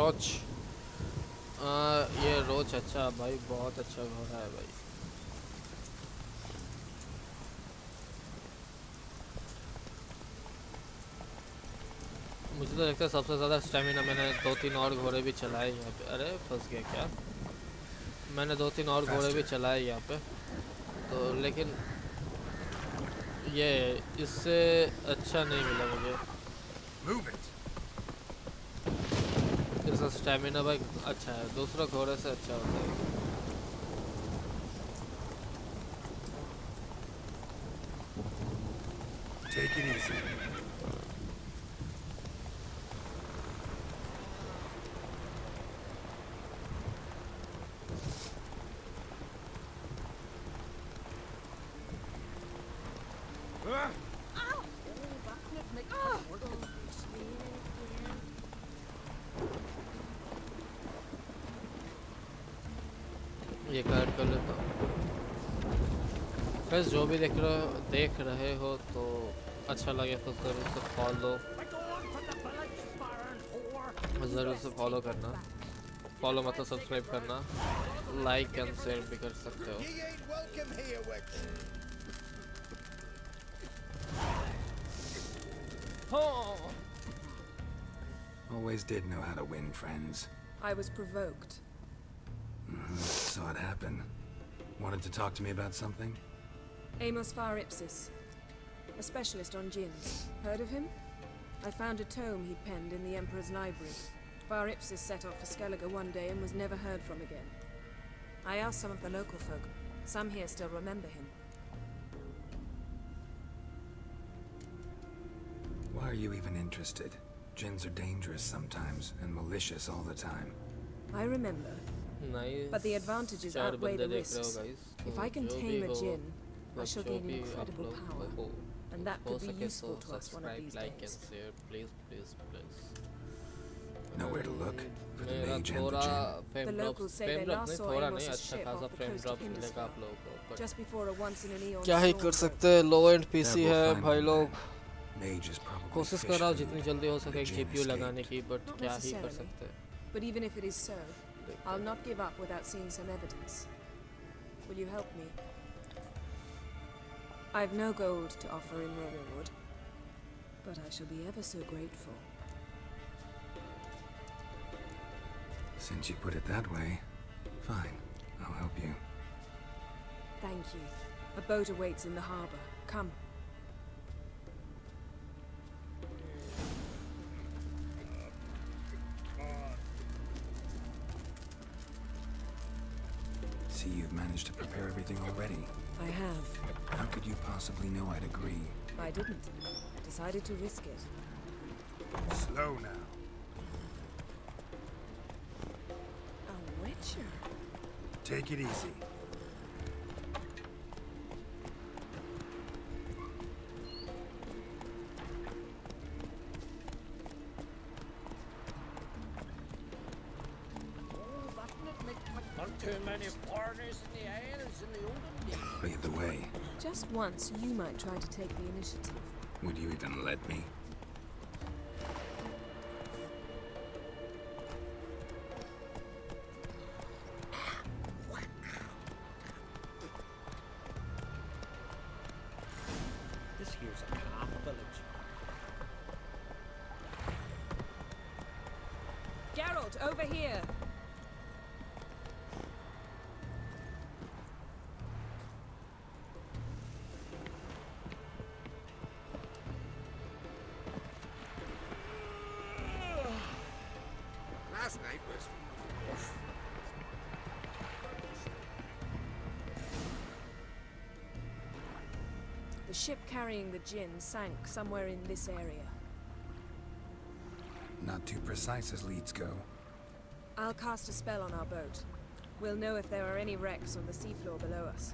रोच ये रोच अच्छा भाई, बहुत अच्छा घोड़ा है भाई। मुझे तो लगता है सबसे ज़्यादा स्टेमिना मैंने 2-3 और घोड़े भी चलाए यहाँ पे। अरे फंस गया क्या? मैंने 2-3 और घोड़े भी चलाए यहाँ पे तो, लेकिन ये इससे अच्छा नहीं मिला मुझे। इसका स्टेमिना भाई अच्छा है, दूसरा घोड़े से अच्छा होता है। Take it easy. ये कार्ड कर लेता हूँ। बस जो भी देख रहे हो तो अच्छा लगे तो ज़रूर से फॉलो करना। फॉलो मतलब सब्सक्राइब करना, लाइक एंड शेयर भी कर सकते हो। Always did know how to win friends. I was provoked. Saw it happen. Wanted to talk to me about something? Amos Ipsis, a specialist on djinns. Heard of him? I found a tome he'd penned in the Emperor's library. Ipsis set off for Skellige one day and was never heard from again. I asked some of the local folk. Some here still remember him. Why are you even interested? Djinns are dangerous sometimes, and malicious all the time. I remember. Nice. But the advantages outweigh the risks. If I can tame a djinn, I shall gain incredible power. And that could be useful to us one of these days. Please. Nowhere to look for the mage and the djinn. The locals say they last saw Amos's ship off the coast of Hindustan, just before a once-in-a-neon क्या ही कर सकते हैं, लो and PC है भाई लोग। Mage is probably कोशिश fish कर रहा हूँ food. जितनी जल्दी हो सके एक The djinn GPU लगाने escaped. की, बट Not क्या ही कर necessarily. सकते हैं। But even if it is so, I'll not give up without seeing some evidence. Will you help me? I've no gold to offer in reward, but I shall be ever so grateful. Since you put it that way, fine. I'll help you. Thank you. A boat awaits in the harbor. Come. See, you've managed to prepare everything already. I have. How could you possibly know I'd agree? I didn't. Decided to risk it. Slow now. A witcher? Take it easy. Not too many foreigners in the Isles in the olden days. Lead the way. Just once, you might try to take the initiative. Would you even let me? This here's a calm village. Geralt, over here! Last night was rough. The ship carrying the djinn sank somewhere in this area. Not too precise as leads go. I'll cast a spell on our boat. We'll know if there are any wrecks on the seafloor below us.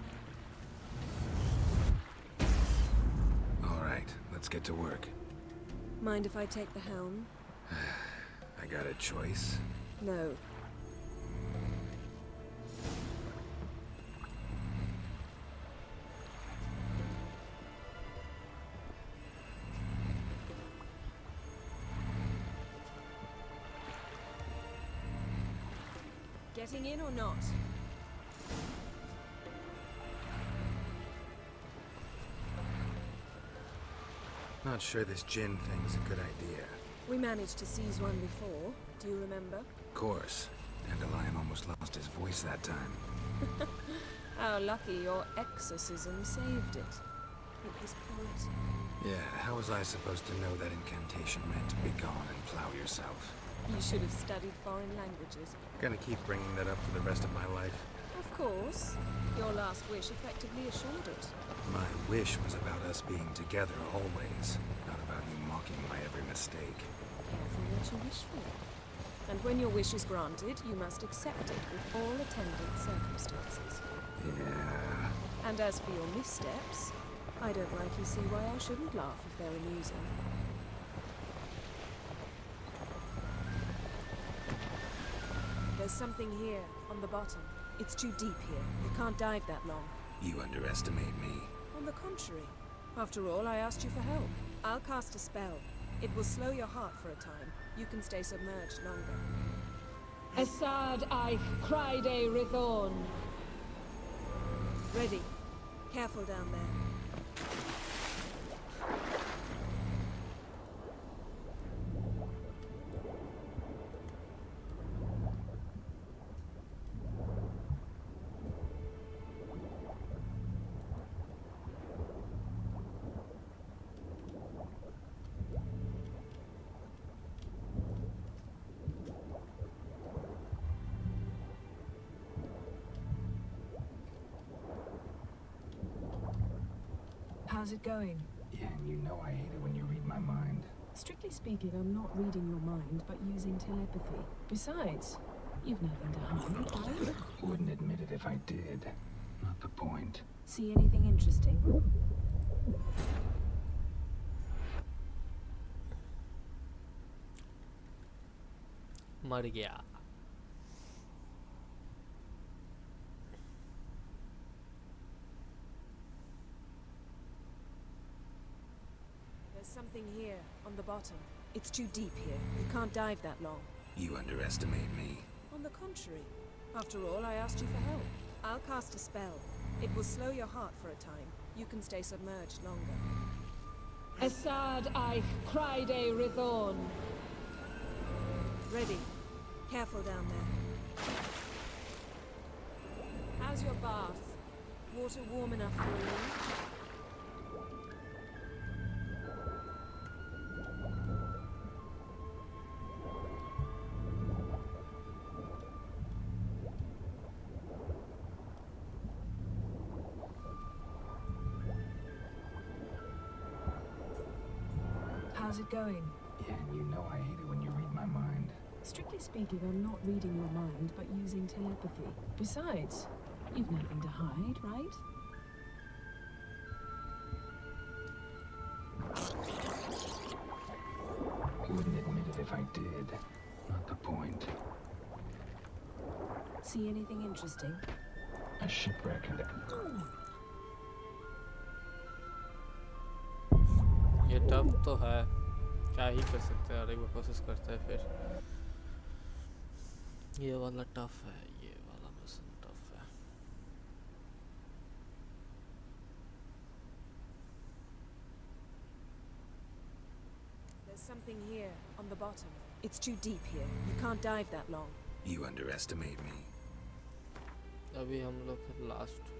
All right, let's get to work. Mind if I take the helm? I got a choice. No. Getting in or not? Not sure this Jinn thing's a good idea. We managed to seize one before. Do you remember? Of course. Dandelion almost lost his voice that time. How lucky your exorcism saved it. It was poetic. Yeah, how was I supposed to know that incantation meant to be gone and plow yourself? You should have studied foreign languages. Gonna keep bringing that up for the rest of my life. Of course. Your last wish effectively assured it. My wish was about us being together always, not about you mocking my every mistake. Careful what you wish for. And when your wish is granted, you must accept it with all attendant circumstances. Yeah. And as for your missteps, I don't rightly see why I shouldn't laugh if they're amusing. There's something here, on the bottom. It's too deep here. You can't dive that long. You underestimate me. On the contrary. After all, I asked you for help. I'll cast a spell. It will slow your heart for a time. You can stay submerged longer. Asad I cried a Rithorn. Ready. Careful down there. How's it going? Yeah, and you know I hate it when you read my mind. Strictly speaking, I'm not reading your mind, but using telepathy. Besides, you've nothing to hide, right? Wouldn't admit it if I did. Not the point. See anything interesting? मर गया. There's something here, on the bottom. It's too deep here. You can't dive that long. You underestimate me. On the contrary. After all, I asked you for help. I'll cast a spell. It will slow your heart for a time. You can stay submerged longer. Asad I cried a Rithorn. Ready. Careful down there. How's your bath? Water warm enough for you? How's it going? Yeah, and you know I hate it when you read my mind. Strictly speaking, I'm not reading your mind, but using telepathy. Besides, you've nothing to hide, right? Wouldn't admit it if I did. Not the point. See anything interesting? A shipwreck and ये tough तो है, क्या ही कर सकते हैं. और एक बार कोशिश करते हैं फिर. ये वाला टफ है, ये वाला मिशन टफ है. There's something here, on the bottom. It's too deep here. You can't dive that long. You underestimate me. अभी हम लोग लास्ट.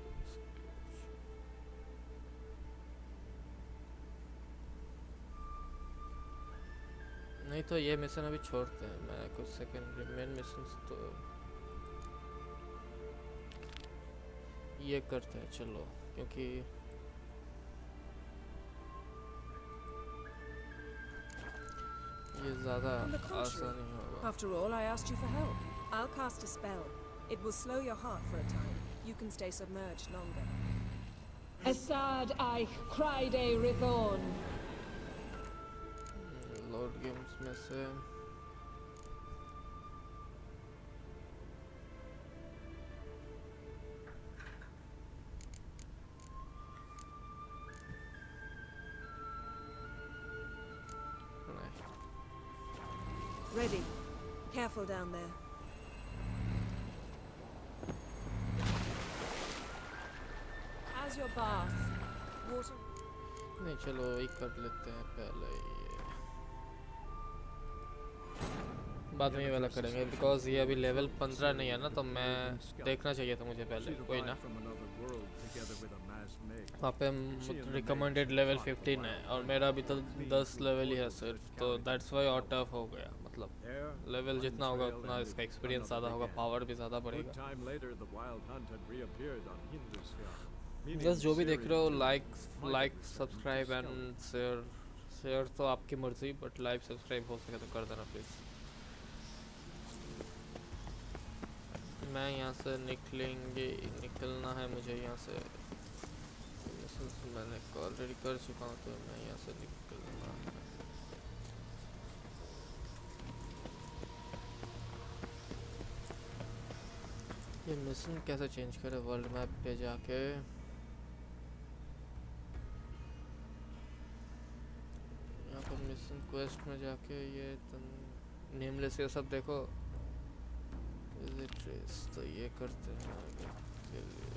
नहीं तो ये मिशन अभी छोड़ते हैं. मैं कुछ सेकेंडरी मेन मिशन तो ये करते हैं चलो, क्योंकि ये ज़्यादा आसान नहीं होगा. After all, I asked you for help. I'll cast a spell. It will slow your heart for a time. You can stay submerged longer. Asad I cried a Rithorn. Load games में से Ready. Careful down there. How's your bath? Water? नहीं चलो वही कर लेते हैं पहले ये, बाद में ये वाला करेंगे बिकॉज ये अभी लेवल 15 नहीं है ना, तो मैं देखना चाहिए था मुझे पहले, कोई ना। वहाँ पे रिकमेंडेड लेवल 15 है और मेरा अभी तो 10 लेवल ही है सिर्फ, तो दैट्स वाई और टफ हो गया। मतलब लेवल जितना होगा उतना इसका एक्सपीरियंस ज़्यादा होगा, पावर भी ज़्यादा बढ़ेगा। बस जो भी देख रहे हो लाइक सब्सक्राइब एंड शेयर तो आपकी मर्जी, बट लाइक सब्सक्राइब हो सके तो कर देना प्लीज़। मैं यहाँ से निकलना है मुझे यहाँ से, मैंने ऑलरेडी कर चुका हूँ, तो मैं यहाँ से निकलना है। ये मिशन कैसे चेंज करे वर्ल्ड मैप पे जाके? यहाँ पर मिशन क्वेस्ट में जाके ये नेमलेस ये सब देखो, ट्रेस तो ये करते हैं आगे के लिए।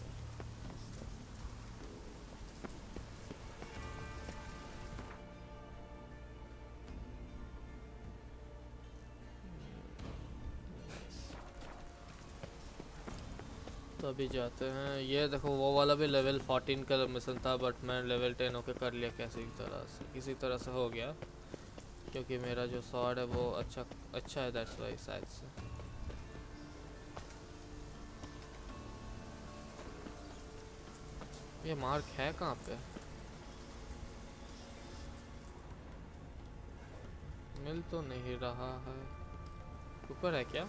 तो अभी जाते हैं, ये देखो वो वाला भी लेवल 14 का मिशन था, बट मैं लेवल 10 होके कर लिया किसी तरह से हो गया, क्योंकि मेरा जो स्वॉर्ड है वो अच्छा है, दैट्स वाई शायद से। ये मार्क है कहाँ पे? मिल तो नहीं रहा है, ऊपर है क्या?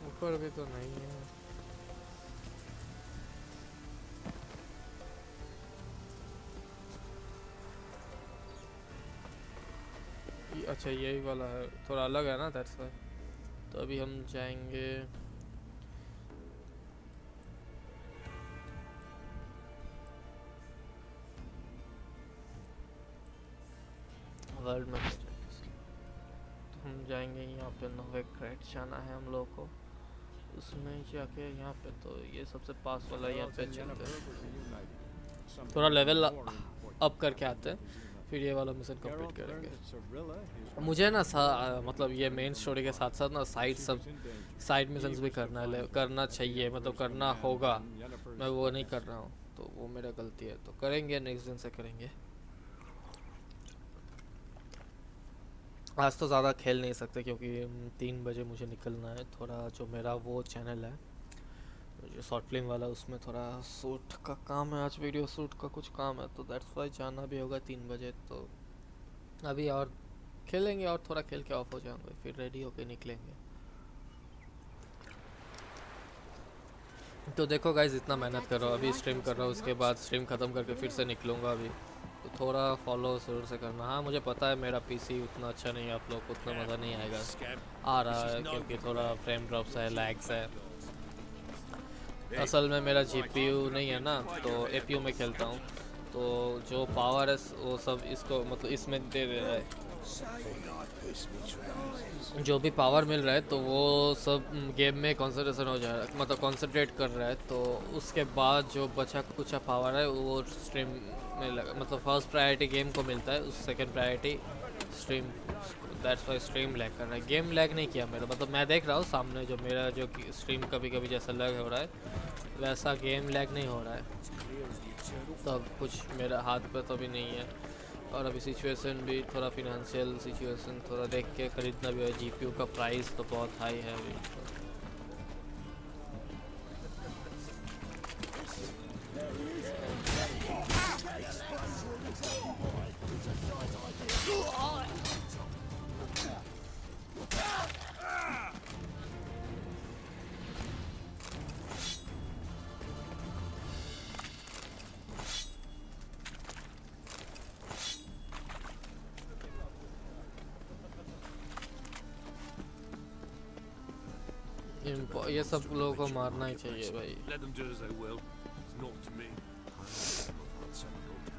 ऊपर भी तो नहीं है। अच्छा यही वाला है, थोड़ा अलग है ना, दैट्स वाई। तो अभी हम जाएंगे वर्ल्ड में, तो हम जाएंगे यहाँ पे नोवे क्रेट जाना है हम लोग को, उसमें जाके यहाँ पे तो ये सबसे पास वाला यहाँ पे चलते हैं, थोड़ा लेवल अप करके आते हैं, फिर ये वाला मिशन कंप्लीट करेंगे। मुझे ना मतलब ये मेन स्टोरी के साथ साथ ना साइड मिशंस भी करना चाहिए, मतलब करना होगा, मैं वो नहीं कर रहा हूँ, तो वो मेरा गलती है, तो करेंगे नेक्स्ट दिन से करेंगे। आज तो ज़्यादा खेल नहीं सकते क्योंकि 3 बजे मुझे निकलना है, थोड़ा जो मेरा वो चैनल है जो शॉर्ट फिल्म वाला, उसमें थोड़ा शूट का काम है, आज वीडियो शूट का कुछ काम है, तो दैट्स वाई जाना भी होगा 3 बजे। तो अभी और खेलेंगे और थोड़ा खेल के ऑफ हो जाएंगे, फिर रेडी होके निकलेंगे। तो देखो गाइस, इतना मेहनत कर रहा हूँ, अभी स्ट्रीम कर रहा हूँ, उसके बाद स्ट्रीम ख़त्म करके फिर से निकलूँगा अभी, तो थोड़ा फॉलो ज़रूर से करना। हाँ मुझे पता है मेरा पीसी उतना अच्छा नहीं है, आप लोग को उतना मज़ा नहीं आएगा आ रहा है, क्योंकि थोड़ा फ्रेम ड्रॉप्स है, लैग्स है। असल में मेरा जीपीयू नहीं है ना, तो एपीयू में खेलता हूँ, तो जो पावर है वो सब इसको मतलब इसमें दे रहा है, जो भी पावर मिल रहा है तो वो सब गेम में कंसंट्रेशन हो जा रहा है, मतलब कंसंट्रेट कर रहा है, तो उसके बाद जो बचा कुछ पावर है वो स्ट्रीम में लगा, मतलब फर्स्ट प्रायोरिटी गेम को मिलता है, उस second priority stream, that's why stream lag कर रहा है। गेम लैग नहीं किया मेरा, मतलब मैं देख रहा हूँ सामने जो मेरा जो स्ट्रीम कभी कभी जैसा लैग हो रहा है वैसा गेम लैग नहीं हो रहा है, तो अब कुछ मेरा हाथ पे तो भी नहीं है, और अभी सिचुएशन भी थोड़ा फिनेंशियल सिचुएशन थोड़ा देख के खरीदना भी है, जीपीयू का प्राइस तो बहुत हाई है अभी। ये सब लोगों को मारना ही चाहिए भाई।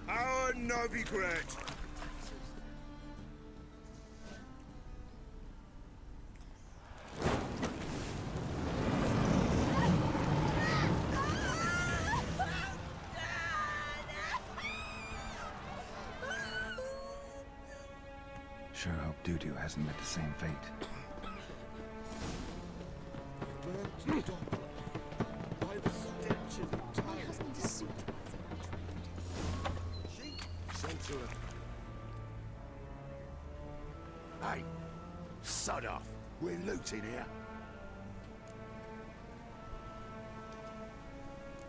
Our Novigrad! Sure hope Dudu hasn't met the same fate. Burnt dog by the stench of the My husband is so sheep. Sorcerer. Hey, sod off. We're looting here.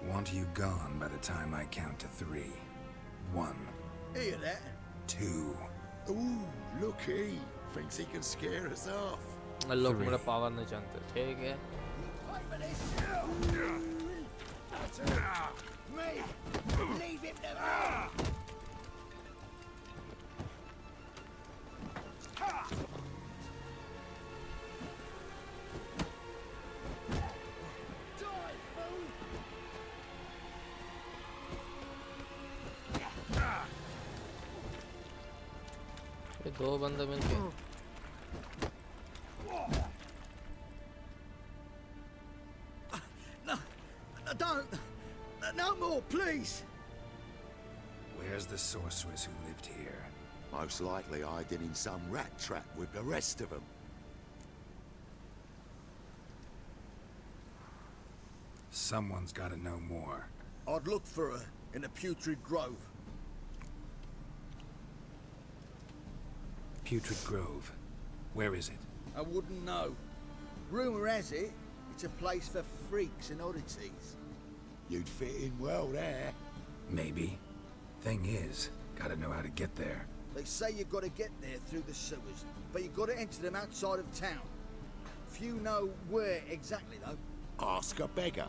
Want you gone by the time I count to 3. 1, Hear that? 2. Ooh, look he. Thinks he can scare us off. लोग मेरा power नहीं जानते ठीक है Me! Leave him to me! ये दो बंदे मिलके Don't! No more, please! Where's the sorceress who lived here? Most likely hiding in some rat trap with the rest of them. Someone's gotta know more. I'd look for her in the Putrid Grove. Putrid Grove. Where is it? I wouldn't know. Rumour has it, it's a place for freaks and oddities. You'd fit in well there. Maybe. Thing is, gotta know how to get there. They say you've got to get there through the sewers, but you've got to enter them outside of town. Few know where exactly, though. Ask a beggar.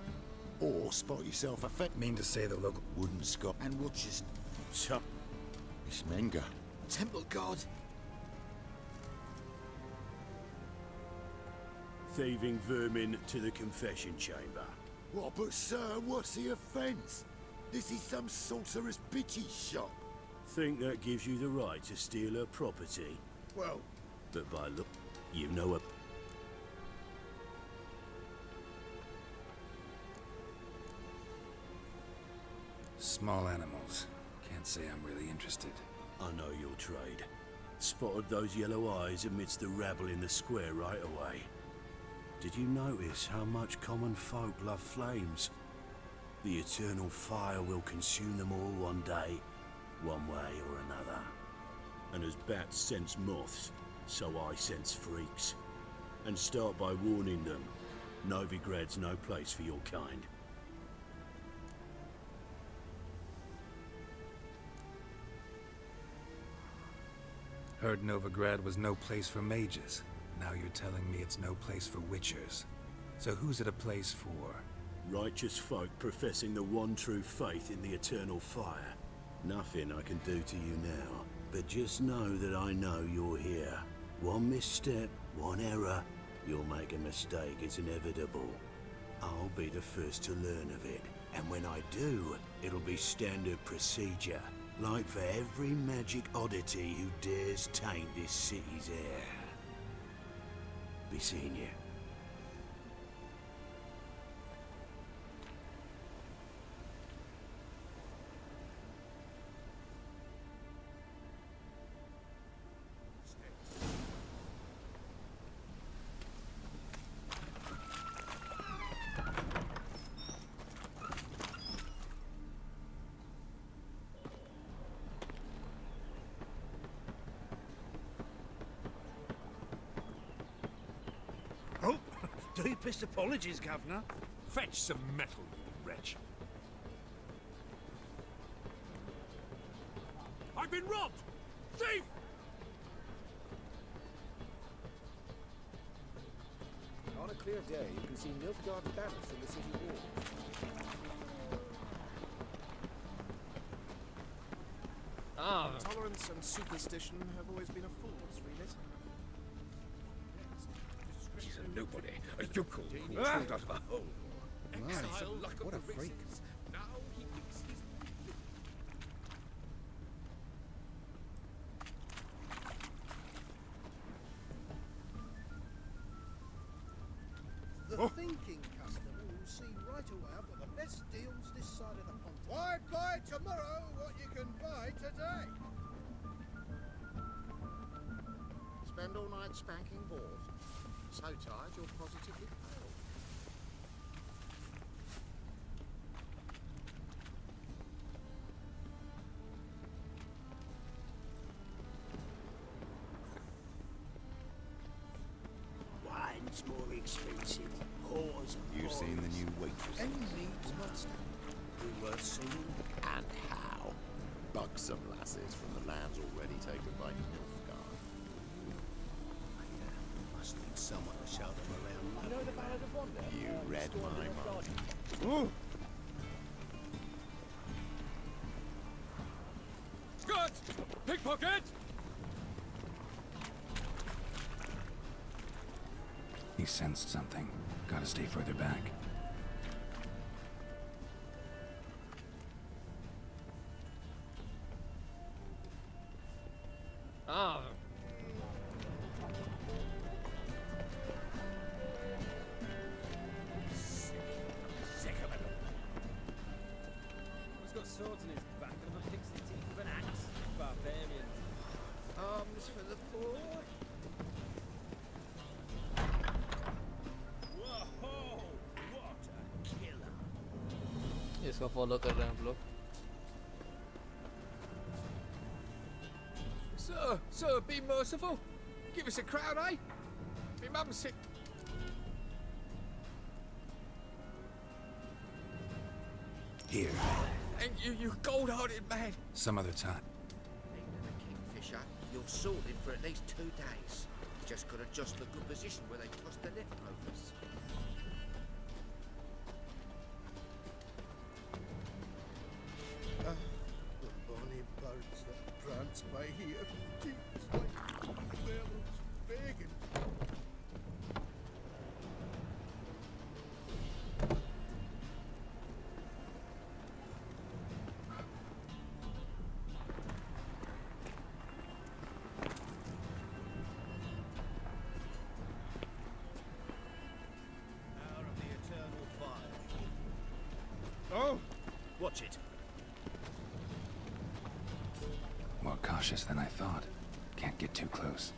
Or spot yourself a fet. Mean to say the local Wooden Scot and watches. So, it's Menga. Temple God. Thieving vermin to the confession chamber. What, but sir, what's the offence? This is some sorcerer's bitchy shop. Think that gives you the right to steal her property? Well... But by look, you know her... small animals. Can't say I'm really interested. I know your trade. Spotted those yellow eyes amidst the rabble in the square right away. Did you notice how much common folk love flames? The eternal fire will consume them all one day, one way or another. And as bats sense moths, so I sense freaks. And start by warning them, Novigrad's no place for your kind. Heard Novigrad was no place for mages. Now you're telling me it's no place for witchers. So who's it a place for? Righteous folk professing the one true faith in the eternal fire. Nothing I can do to you now, but just know that I know you're here. One misstep, one error, you'll make a mistake, it's inevitable. I'll be the first to learn of it, and when I do, it'll be standard procedure. Like for every magic oddity who dares taint this city's air. Be seeing you. Oh, deepest apologies, Governor. Fetch some metal, you wretch. I've been robbed! Thief! On a clear day, you can see Nilfgaard's banners from the city walls. Tolerance and superstition have always been a fool's remit. She's a nobody, a yokel crawled out of a hole. Exile, What a freak. Now he thinks he's... The thinking customer will see right away I've got the best deals this side of the pond. Why buy tomorrow what you can buy today? spend all night spanking balls. So tired you're positively pale. Wine's more expensive. Whores are You've seen the new waitress. Any needs must be worth seeing. And how? Buxom lasses from the lands already taken by Nilfgaard. Must need someone to show them around. You know the Ballad of Wonder? You read my mind. Ooh. Scott! Pickpocket! He sensed something. Gotta stay further back. Ah. Sick of it. He's got swords in his back and a pixie teeth with an axe. Barbarian. Arms for the poor. Whoa! What a killer! इसको follow कर रहे हैं हम लोग. Sir, be merciful. Give us a crown, eh? My mum's sick. Here. And you gold-hearted man. Some other time. Needing a kingfisher, you're sorted for at least 2 days. Just gotta adjust the good position where they toss the leftovers. The bonny birds that prance by here, keeps like bellows begging. Hour of the eternal fire. Oh! Watch it. More cautious than I thought. Can't get too close.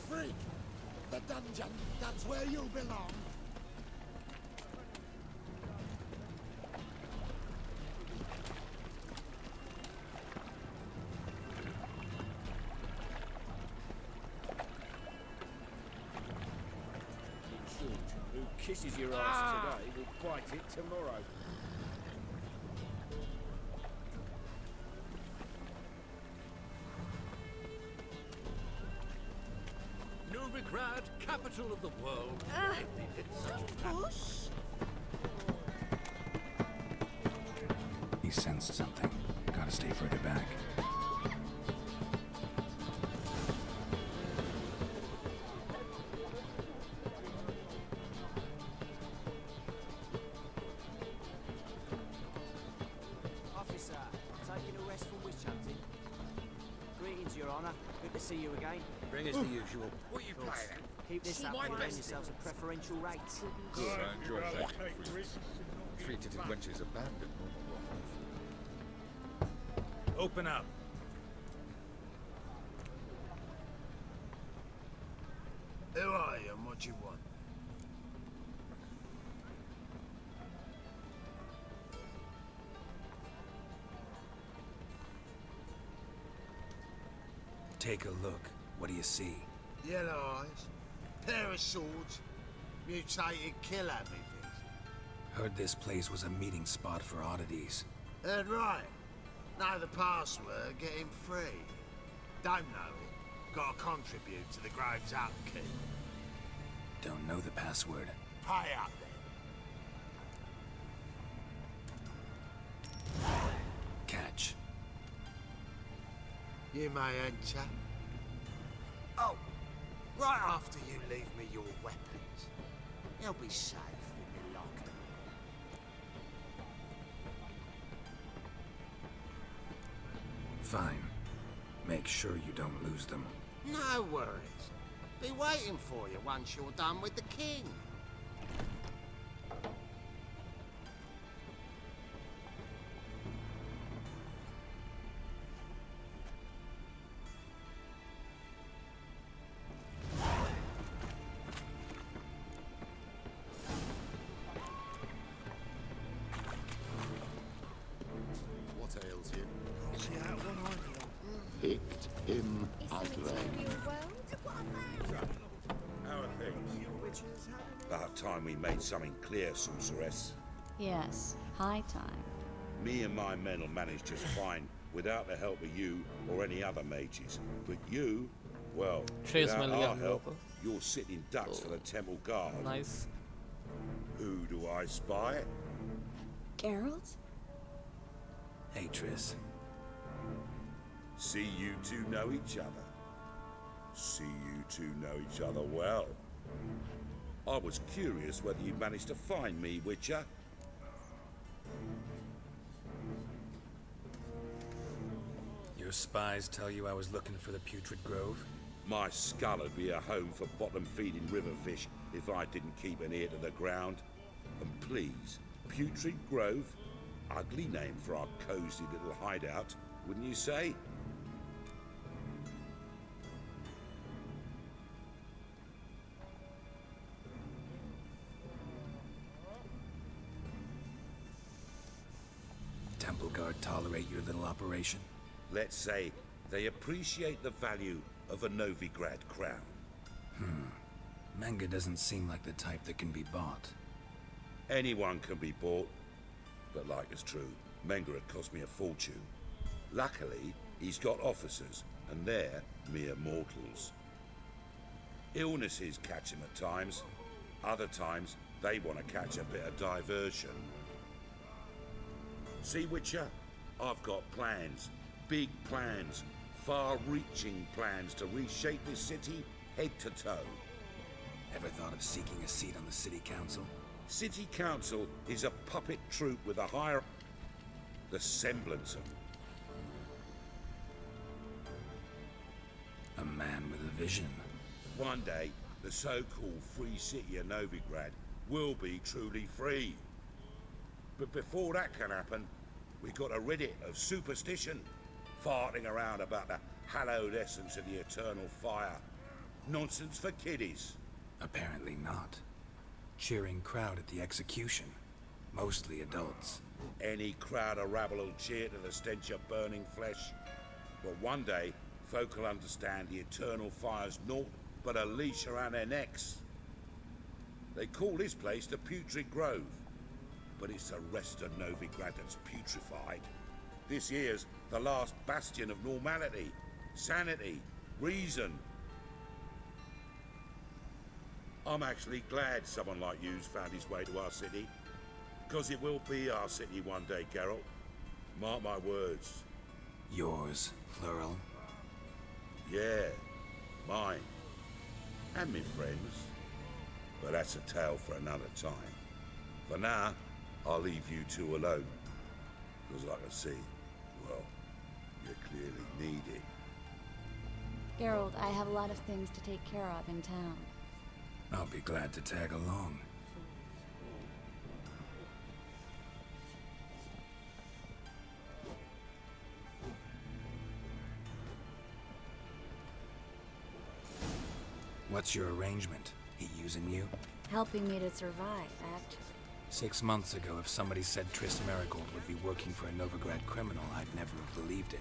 Freak! The dungeon, that's where you belong. In short, who kisses your ass today will bite it tomorrow. Novigrad, capital of the world. Push. He sensed something. Gotta stay further back. Officer, taking a rest from witch hunting. Greetings, Your Honor. Good to see you again. Bring us the usual. What are you playing at? Keep this up and earn yourselves a preferential rate. Good. I enjoy that. Three-titted wenches abandoned normal. Open up. Who are you and what you want? Take a look. What do you see? Yellow eyes, Pair of swords, mutated killer methods. Heard this place was a meeting spot for oddities. Heard right. Know the password, get him free. Don't know it. Gotta contribute to the Grove's upkeep. Don't know the password. Pay up then. Catch. You may enter. Oh, right after you leave me your weapons. You'll be safe in my locker. Fine. Make sure you don't lose them. No worries. Be waiting for you once you're done with the king. What ails you? Picked him at length. How are things? About time we made something clear, sorceress. Yes, high time. Me and my men will manage just fine without the help of you or any other mages. But you, well, without our help, you're sitting ducks for the temple guard. Nice. Who do I spy? Geralt? Hey, Triss. See you two know each other. See you two know each other well. I was curious whether you managed to find me, Witcher. Your spies tell you I was looking for the Putrid Grove? My skull would be a home for bottom-feeding river fish if I didn't keep an ear to the ground. And please, Putrid Grove? Ugly name for our cozy little hideout, wouldn't you say? Temple Guard tolerate your little operation? Let's say they appreciate the value of a Novigrad crown. Manga doesn't seem like the type that can be bought. Anyone can be bought, but like it's true, Menga had cost me a fortune. Luckily, he's got officers, and they're mere mortals. Illnesses catch him at times. Other times, they want to catch a bit of diversion. See, Witcher? I've got plans. Big plans. Far-reaching plans to reshape this city head to toe. Ever thought of seeking a seat on the city council? City council is a puppet troupe with a higher... the semblance of... A man with a vision. One day, the so-called free city of Novigrad will be truly free. But before that can happen, we got a rid it of superstition, farting around about the hallowed essence of the eternal fire. Nonsense for kiddies. Apparently not. Cheering crowd at the execution. Mostly adults. Any crowd of rabble will cheer to the stench of burning flesh. But one day, folk will understand the eternal fire's naught but a leash around their necks. They call this place the Putrid Grove, but it's the rest of Novigrad that's putrefied. This here's the last bastion of normality, sanity, reason. I'm actually glad someone like you's found his way to our city, because it will be our city one day, Geralt. Mark my words. Yours, plural? Yeah, mine. And me friends. But that's a tale for another time. For now, I'll leave you two alone. Because I can see, well, you clearly need it. Geralt, I have a lot of things to take care of in town. I'll be glad to tag along. What's your arrangement? He using you? Helping me to survive, actually. 6 months ago, if somebody said Triss Merigold would be working for a Novigrad criminal, I'd never have believed it.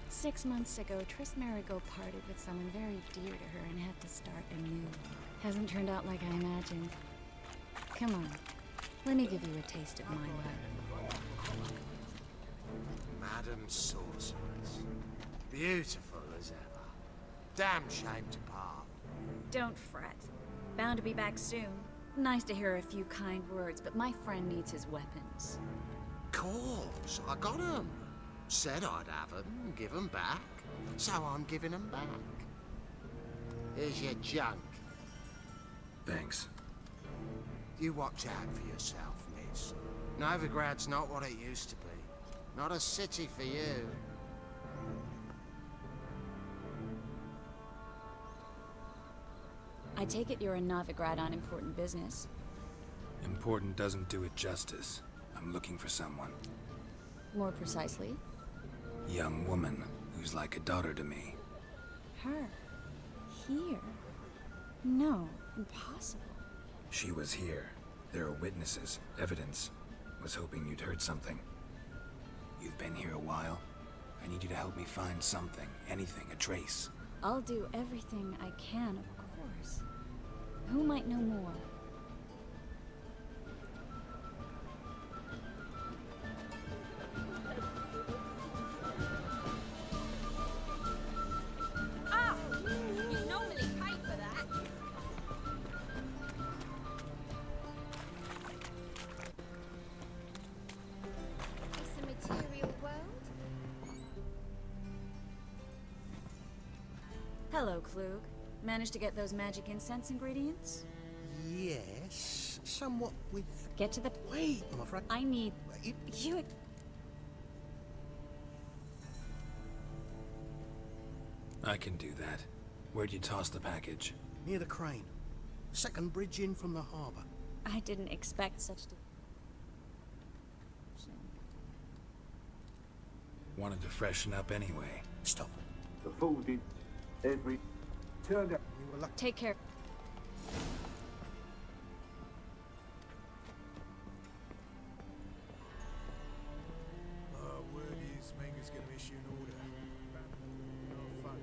6 months ago, Triss Marigold parted with someone very dear to her and had to start anew. Hasn't turned out like I imagined. Come on, let me give you a taste of my life. Madam Sorceress. Beautiful as ever. Damn shame to part. Don't fret. Bound to be back soon. Nice to hear a few kind words, but my friend needs his weapons. Course, I got 'em. Said I'd have 'em, give 'em back. So I'm giving 'em back. Here's your junk. Thanks. You watch out for yourself, miss. Novigrad's not what it used to be. Not a city for you. I take it you're in Novigrad on important business. Important doesn't do it justice. I'm looking for someone. More precisely? Young woman who's like a daughter to me. Her. Here? No, impossible. She was here. There are witnesses, evidence. Was hoping you'd heard something. You've been here a while. I need you to help me find something, anything, a trace. I'll do everything I can, of course. Who might know more? Ah! You normally pay for that. It's a material world? Hello, Klug. Managed to get those magic incense ingredients? Yes, somewhat with... Get to the... Wait, my friend. I need... You... I can do that. Where'd you toss the package? Near the crane. Second bridge in from the harbour. I didn't expect such to... Wanted to freshen up anyway. Stop. The food did every... Turned out... Take care. Word is Menger's going to issue an order. No fun.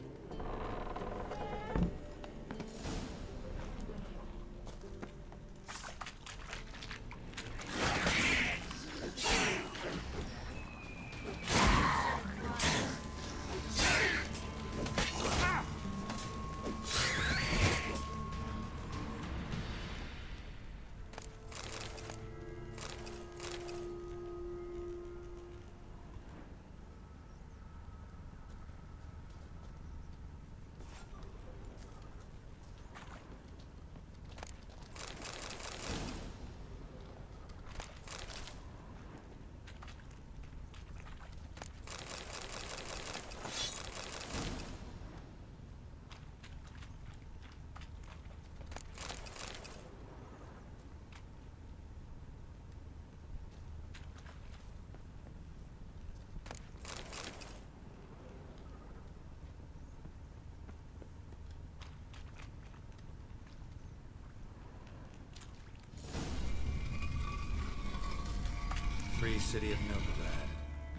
Free city of Novigrad.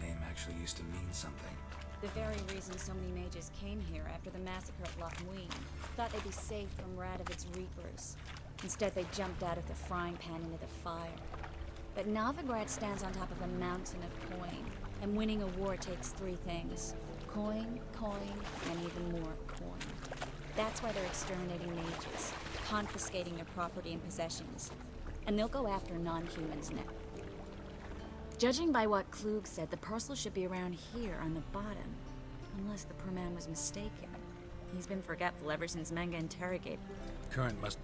Name actually used to mean something. The very reason so many mages came here after the massacre at Loch Muin. Thought they'd be safe from Radovid's reapers. Instead, they jumped out of the frying pan into the fire. But Novigrad stands on top of a mountain of coin, and winning a war takes 3 things. Coin, coin, and even more coin. That's why they're exterminating mages, confiscating their property and possessions. And they'll go after non-humans now. Judging by what Klug said, the parcel should be around here on the bottom. Unless the poor man was mistaken. He's been forgetful ever since Manga interrogated. Current must...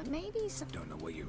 Maybe some... Don't know what you...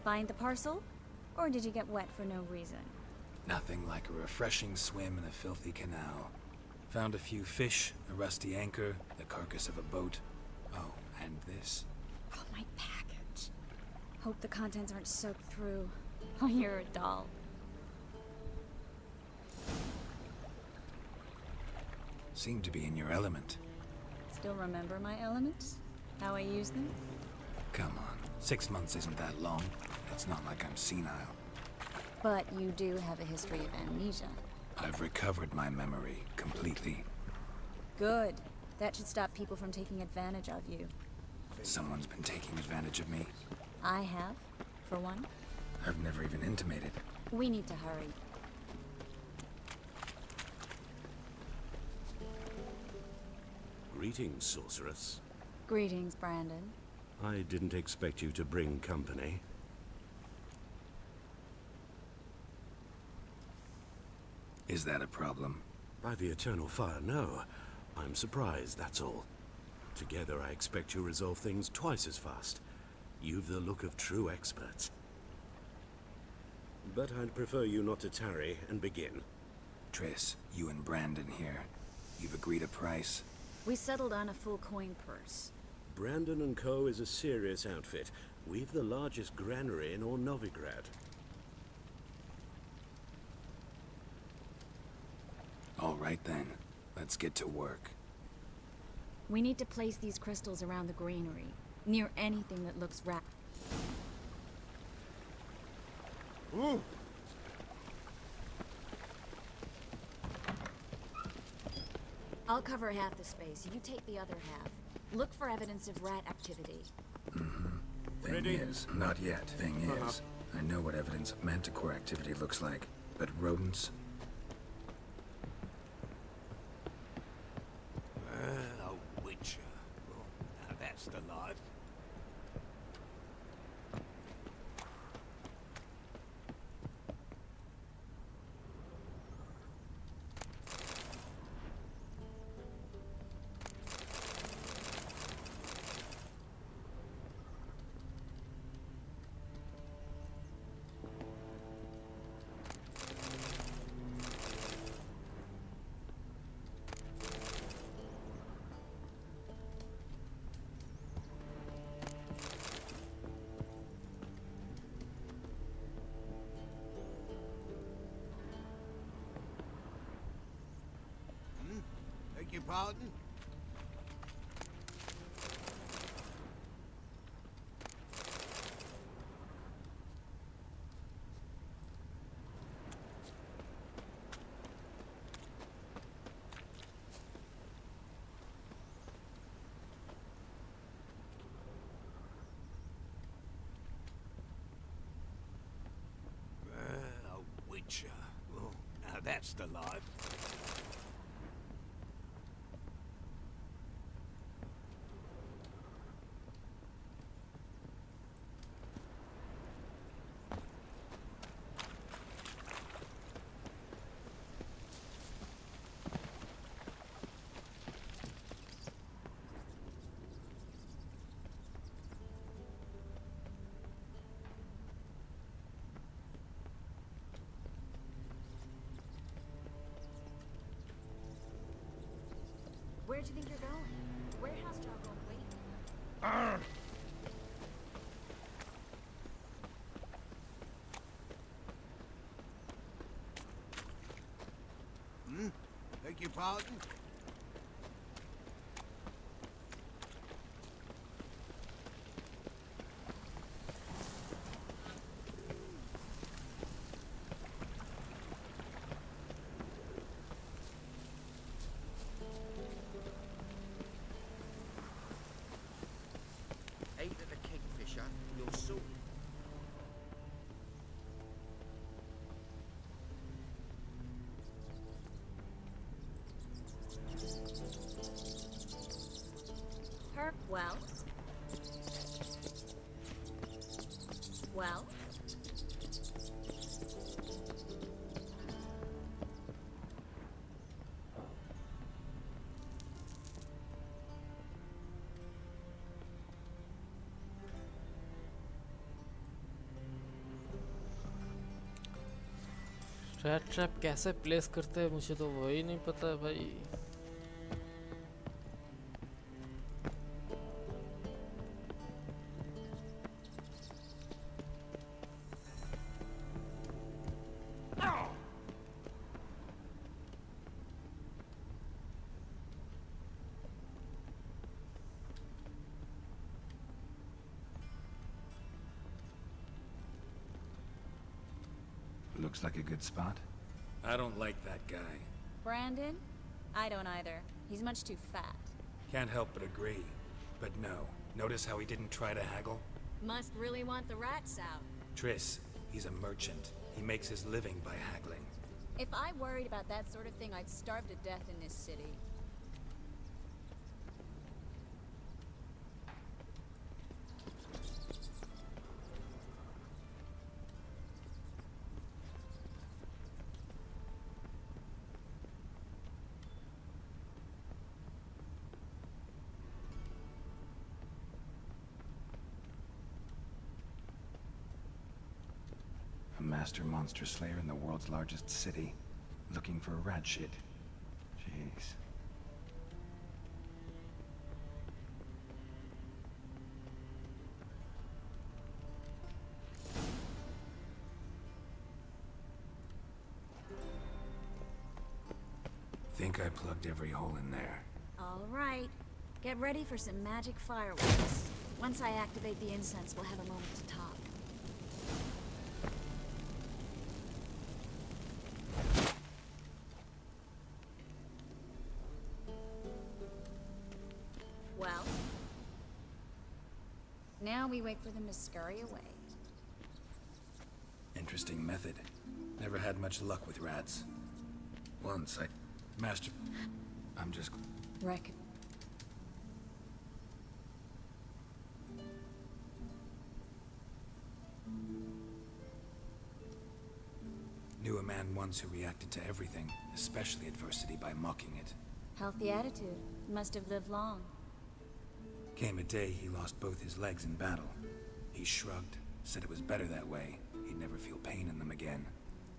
Find the parcel? Or did you get wet for no reason? Nothing like a refreshing swim in a filthy canal. Found a few fish, a rusty anchor, the carcass of a boat. Oh, and this. Oh, my package. Hope the contents aren't soaked through. Oh, you're a doll. Seem to be in your element. Still remember my elements? How I use them? Come on, 6 months isn't that long. It's not like I'm senile. But you do have a history of amnesia. I've recovered my memory completely. Good. That should stop people from taking advantage of you. Someone's been taking advantage of me. I have, for one. I've never even intimated. We need to hurry. Greetings, sorceress. Greetings, Brandon. I didn't expect you to bring company. Is that a problem? By the eternal fire, no. I'm surprised, that's all. Together, I expect you resolve things twice as fast. You've the look of true experts. But I'd prefer you not to tarry and begin. Triss, you and Brandon here. You've agreed a price? We settled on a full coin purse. Brandon and Co. is a serious outfit. We've the largest granary in all Novigrad. All right then. Let's get to work. We need to place these crystals around the granary, near anything that looks Ooh. I'll cover half the space. You take the other half. Look for evidence of rat activity. Thing is, not yet. Thing is, I know what evidence of manticore activity looks like, but rodents? A witcher. Oh, now that's the life. Beg your pardon? A witcher. Oh, now that's the life. Where do you think you're going? Warehouse job won't wait. Beg your pardon? Aid of the Kingfisher, you're sorted. Well? Well? Red trap कैसे place करते हैं मुझे तो वही नहीं पता है भाई. Looks like a good spot. I don't like that guy. Brandon? I don't either. He's much too fat. Can't help but agree. But no. Notice how he didn't try to haggle? Must really want the rats out. Triss, he's a merchant. He makes his living by haggling. If I worried about that sort of thing, I'd starve to death in this city. A master monster slayer in the world's largest city. Looking for rat shit. Jeez. Think I plugged every hole in there. All right. Get ready for some magic fireworks. Once I activate the incense, we'll have a moment to talk. Well, now we wait for them to scurry away. Interesting method. Never had much luck with rats. Once I... Master... I'm just... Wreck. Knew a man once who reacted to everything, especially adversity, by mocking it. Healthy attitude. Must have lived long. Came a day he lost both his legs in battle. He shrugged, said it was better that way. He'd never feel pain in them again.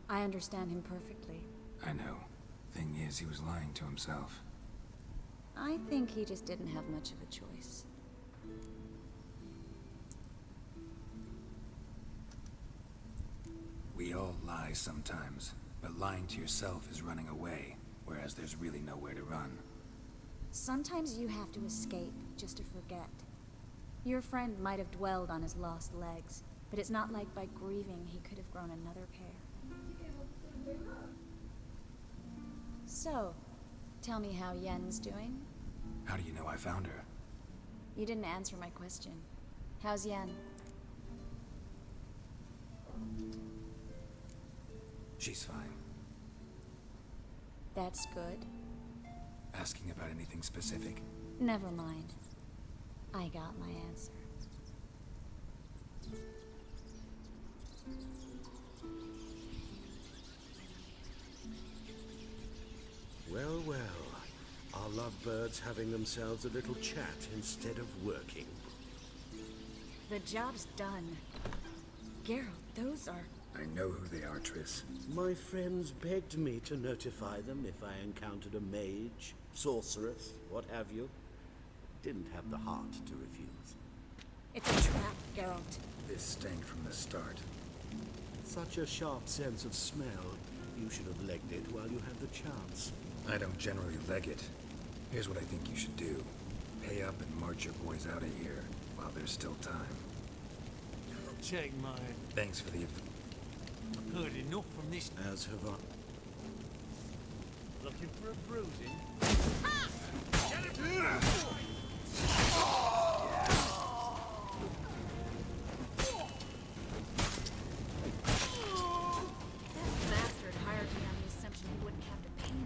I understand him perfectly. I know. Thing is, he was lying to himself. I think he just didn't have much of a choice. We all lie sometimes, but lying to yourself is running away, whereas there's really nowhere to run. Sometimes you have to escape just to forget. Your friend might have dwelled on his lost legs, but it's not like by grieving he could have grown another pair. So, tell me how Yen's doing? How do you know I found her? You didn't answer my question. How's Yen? She's fine. That's good. Asking about anything specific? Never mind. I got my answer. Well, well. Our lovebirds having themselves a little chat instead of working. The job's done. Geralt, those are... I know who they are, Triss. My friends begged me to notify them if I encountered a mage, sorceress, what have you. Didn't have the heart to refuse. It's a trap, Geralt. This stank from the start. Such a sharp sense of smell. You should have legged it while you had the chance. I don't generally leg it. Here's what I think you should do. Pay up and march your boys out of here, while there's still time. Check mine. Thanks for the... I've heard enough from this. As have I. Looking for a bruising? That bastard hired me on the assumption he wouldn't have to pay me.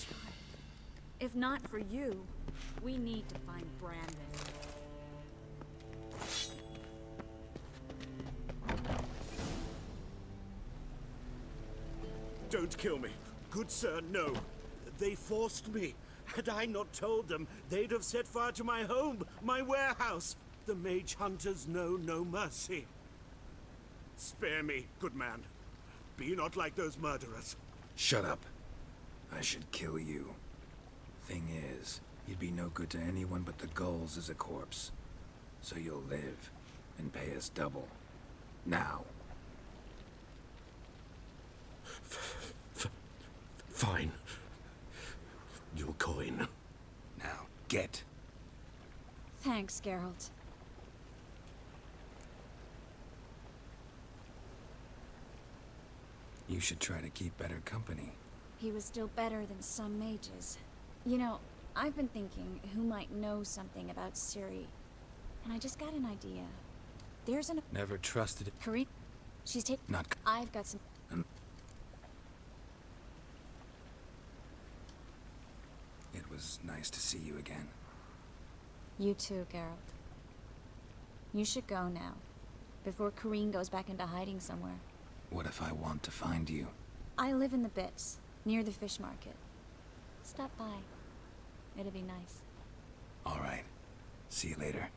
Child. If not for you, we need to find Brandon. Don't kill me. Good sir, no. They forced me. Had I not told them, they'd have set fire to my home, my warehouse. The mage hunters know no mercy. Spare me, good man. but you're not like those murderers. Shut up. I should kill you. Thing is, you'd be no good to anyone but the gulls as a corpse. So you'll live and pay us double. Now. Fine. Your coin. Now, get. Thanks, Geralt. You should try to keep better company. He was still better than some mages. You know, I've been thinking who might know something about Ciri, and I just got an idea. There's an... Never trusted it. Karin? She's taking... Not... I've got some... It was nice to see you again. You too, Geralt. You should go now, before Karin goes back into hiding somewhere. What if I want to find you? I live in the Bits, near the fish market. Stop by. It'd be nice. All right. See you later.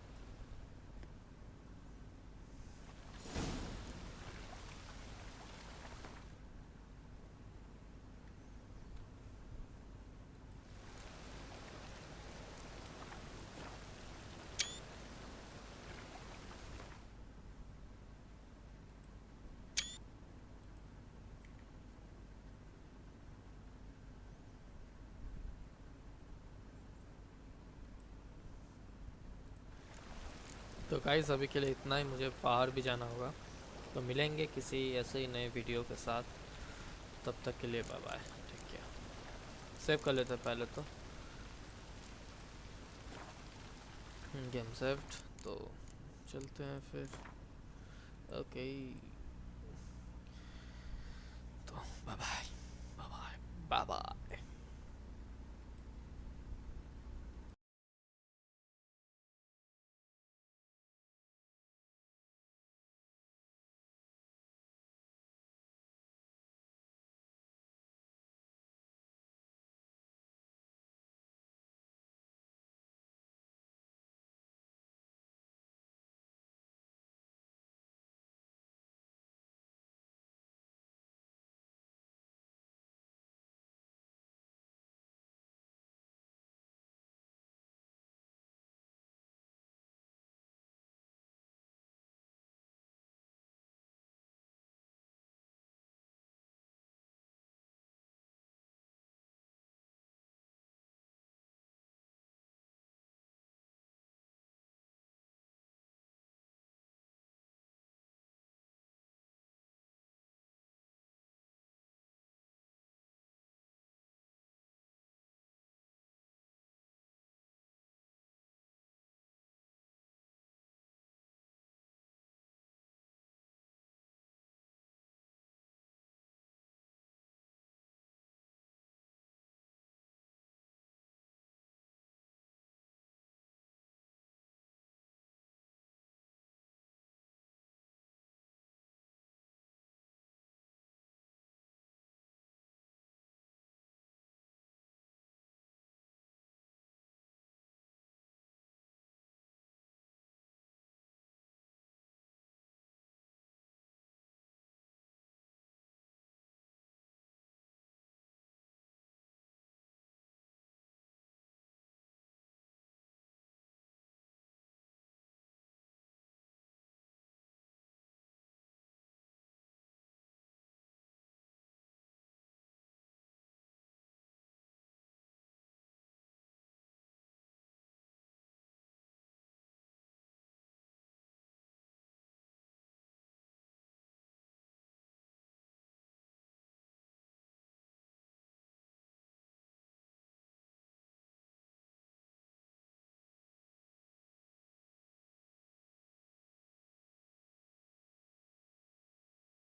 तो guys अभी के लिए इतना ही, मुझे बाहर भी जाना होगा, तो मिलेंगे किसी ऐसे ही नए वीडियो के साथ। तब तक के लिए बाय बाय, ठीक है। सेव कर लेते हैं पहले तो, गेम सेव्ड, तो चलते हैं फिर। ओके, तो bye bye bye bye bye bye.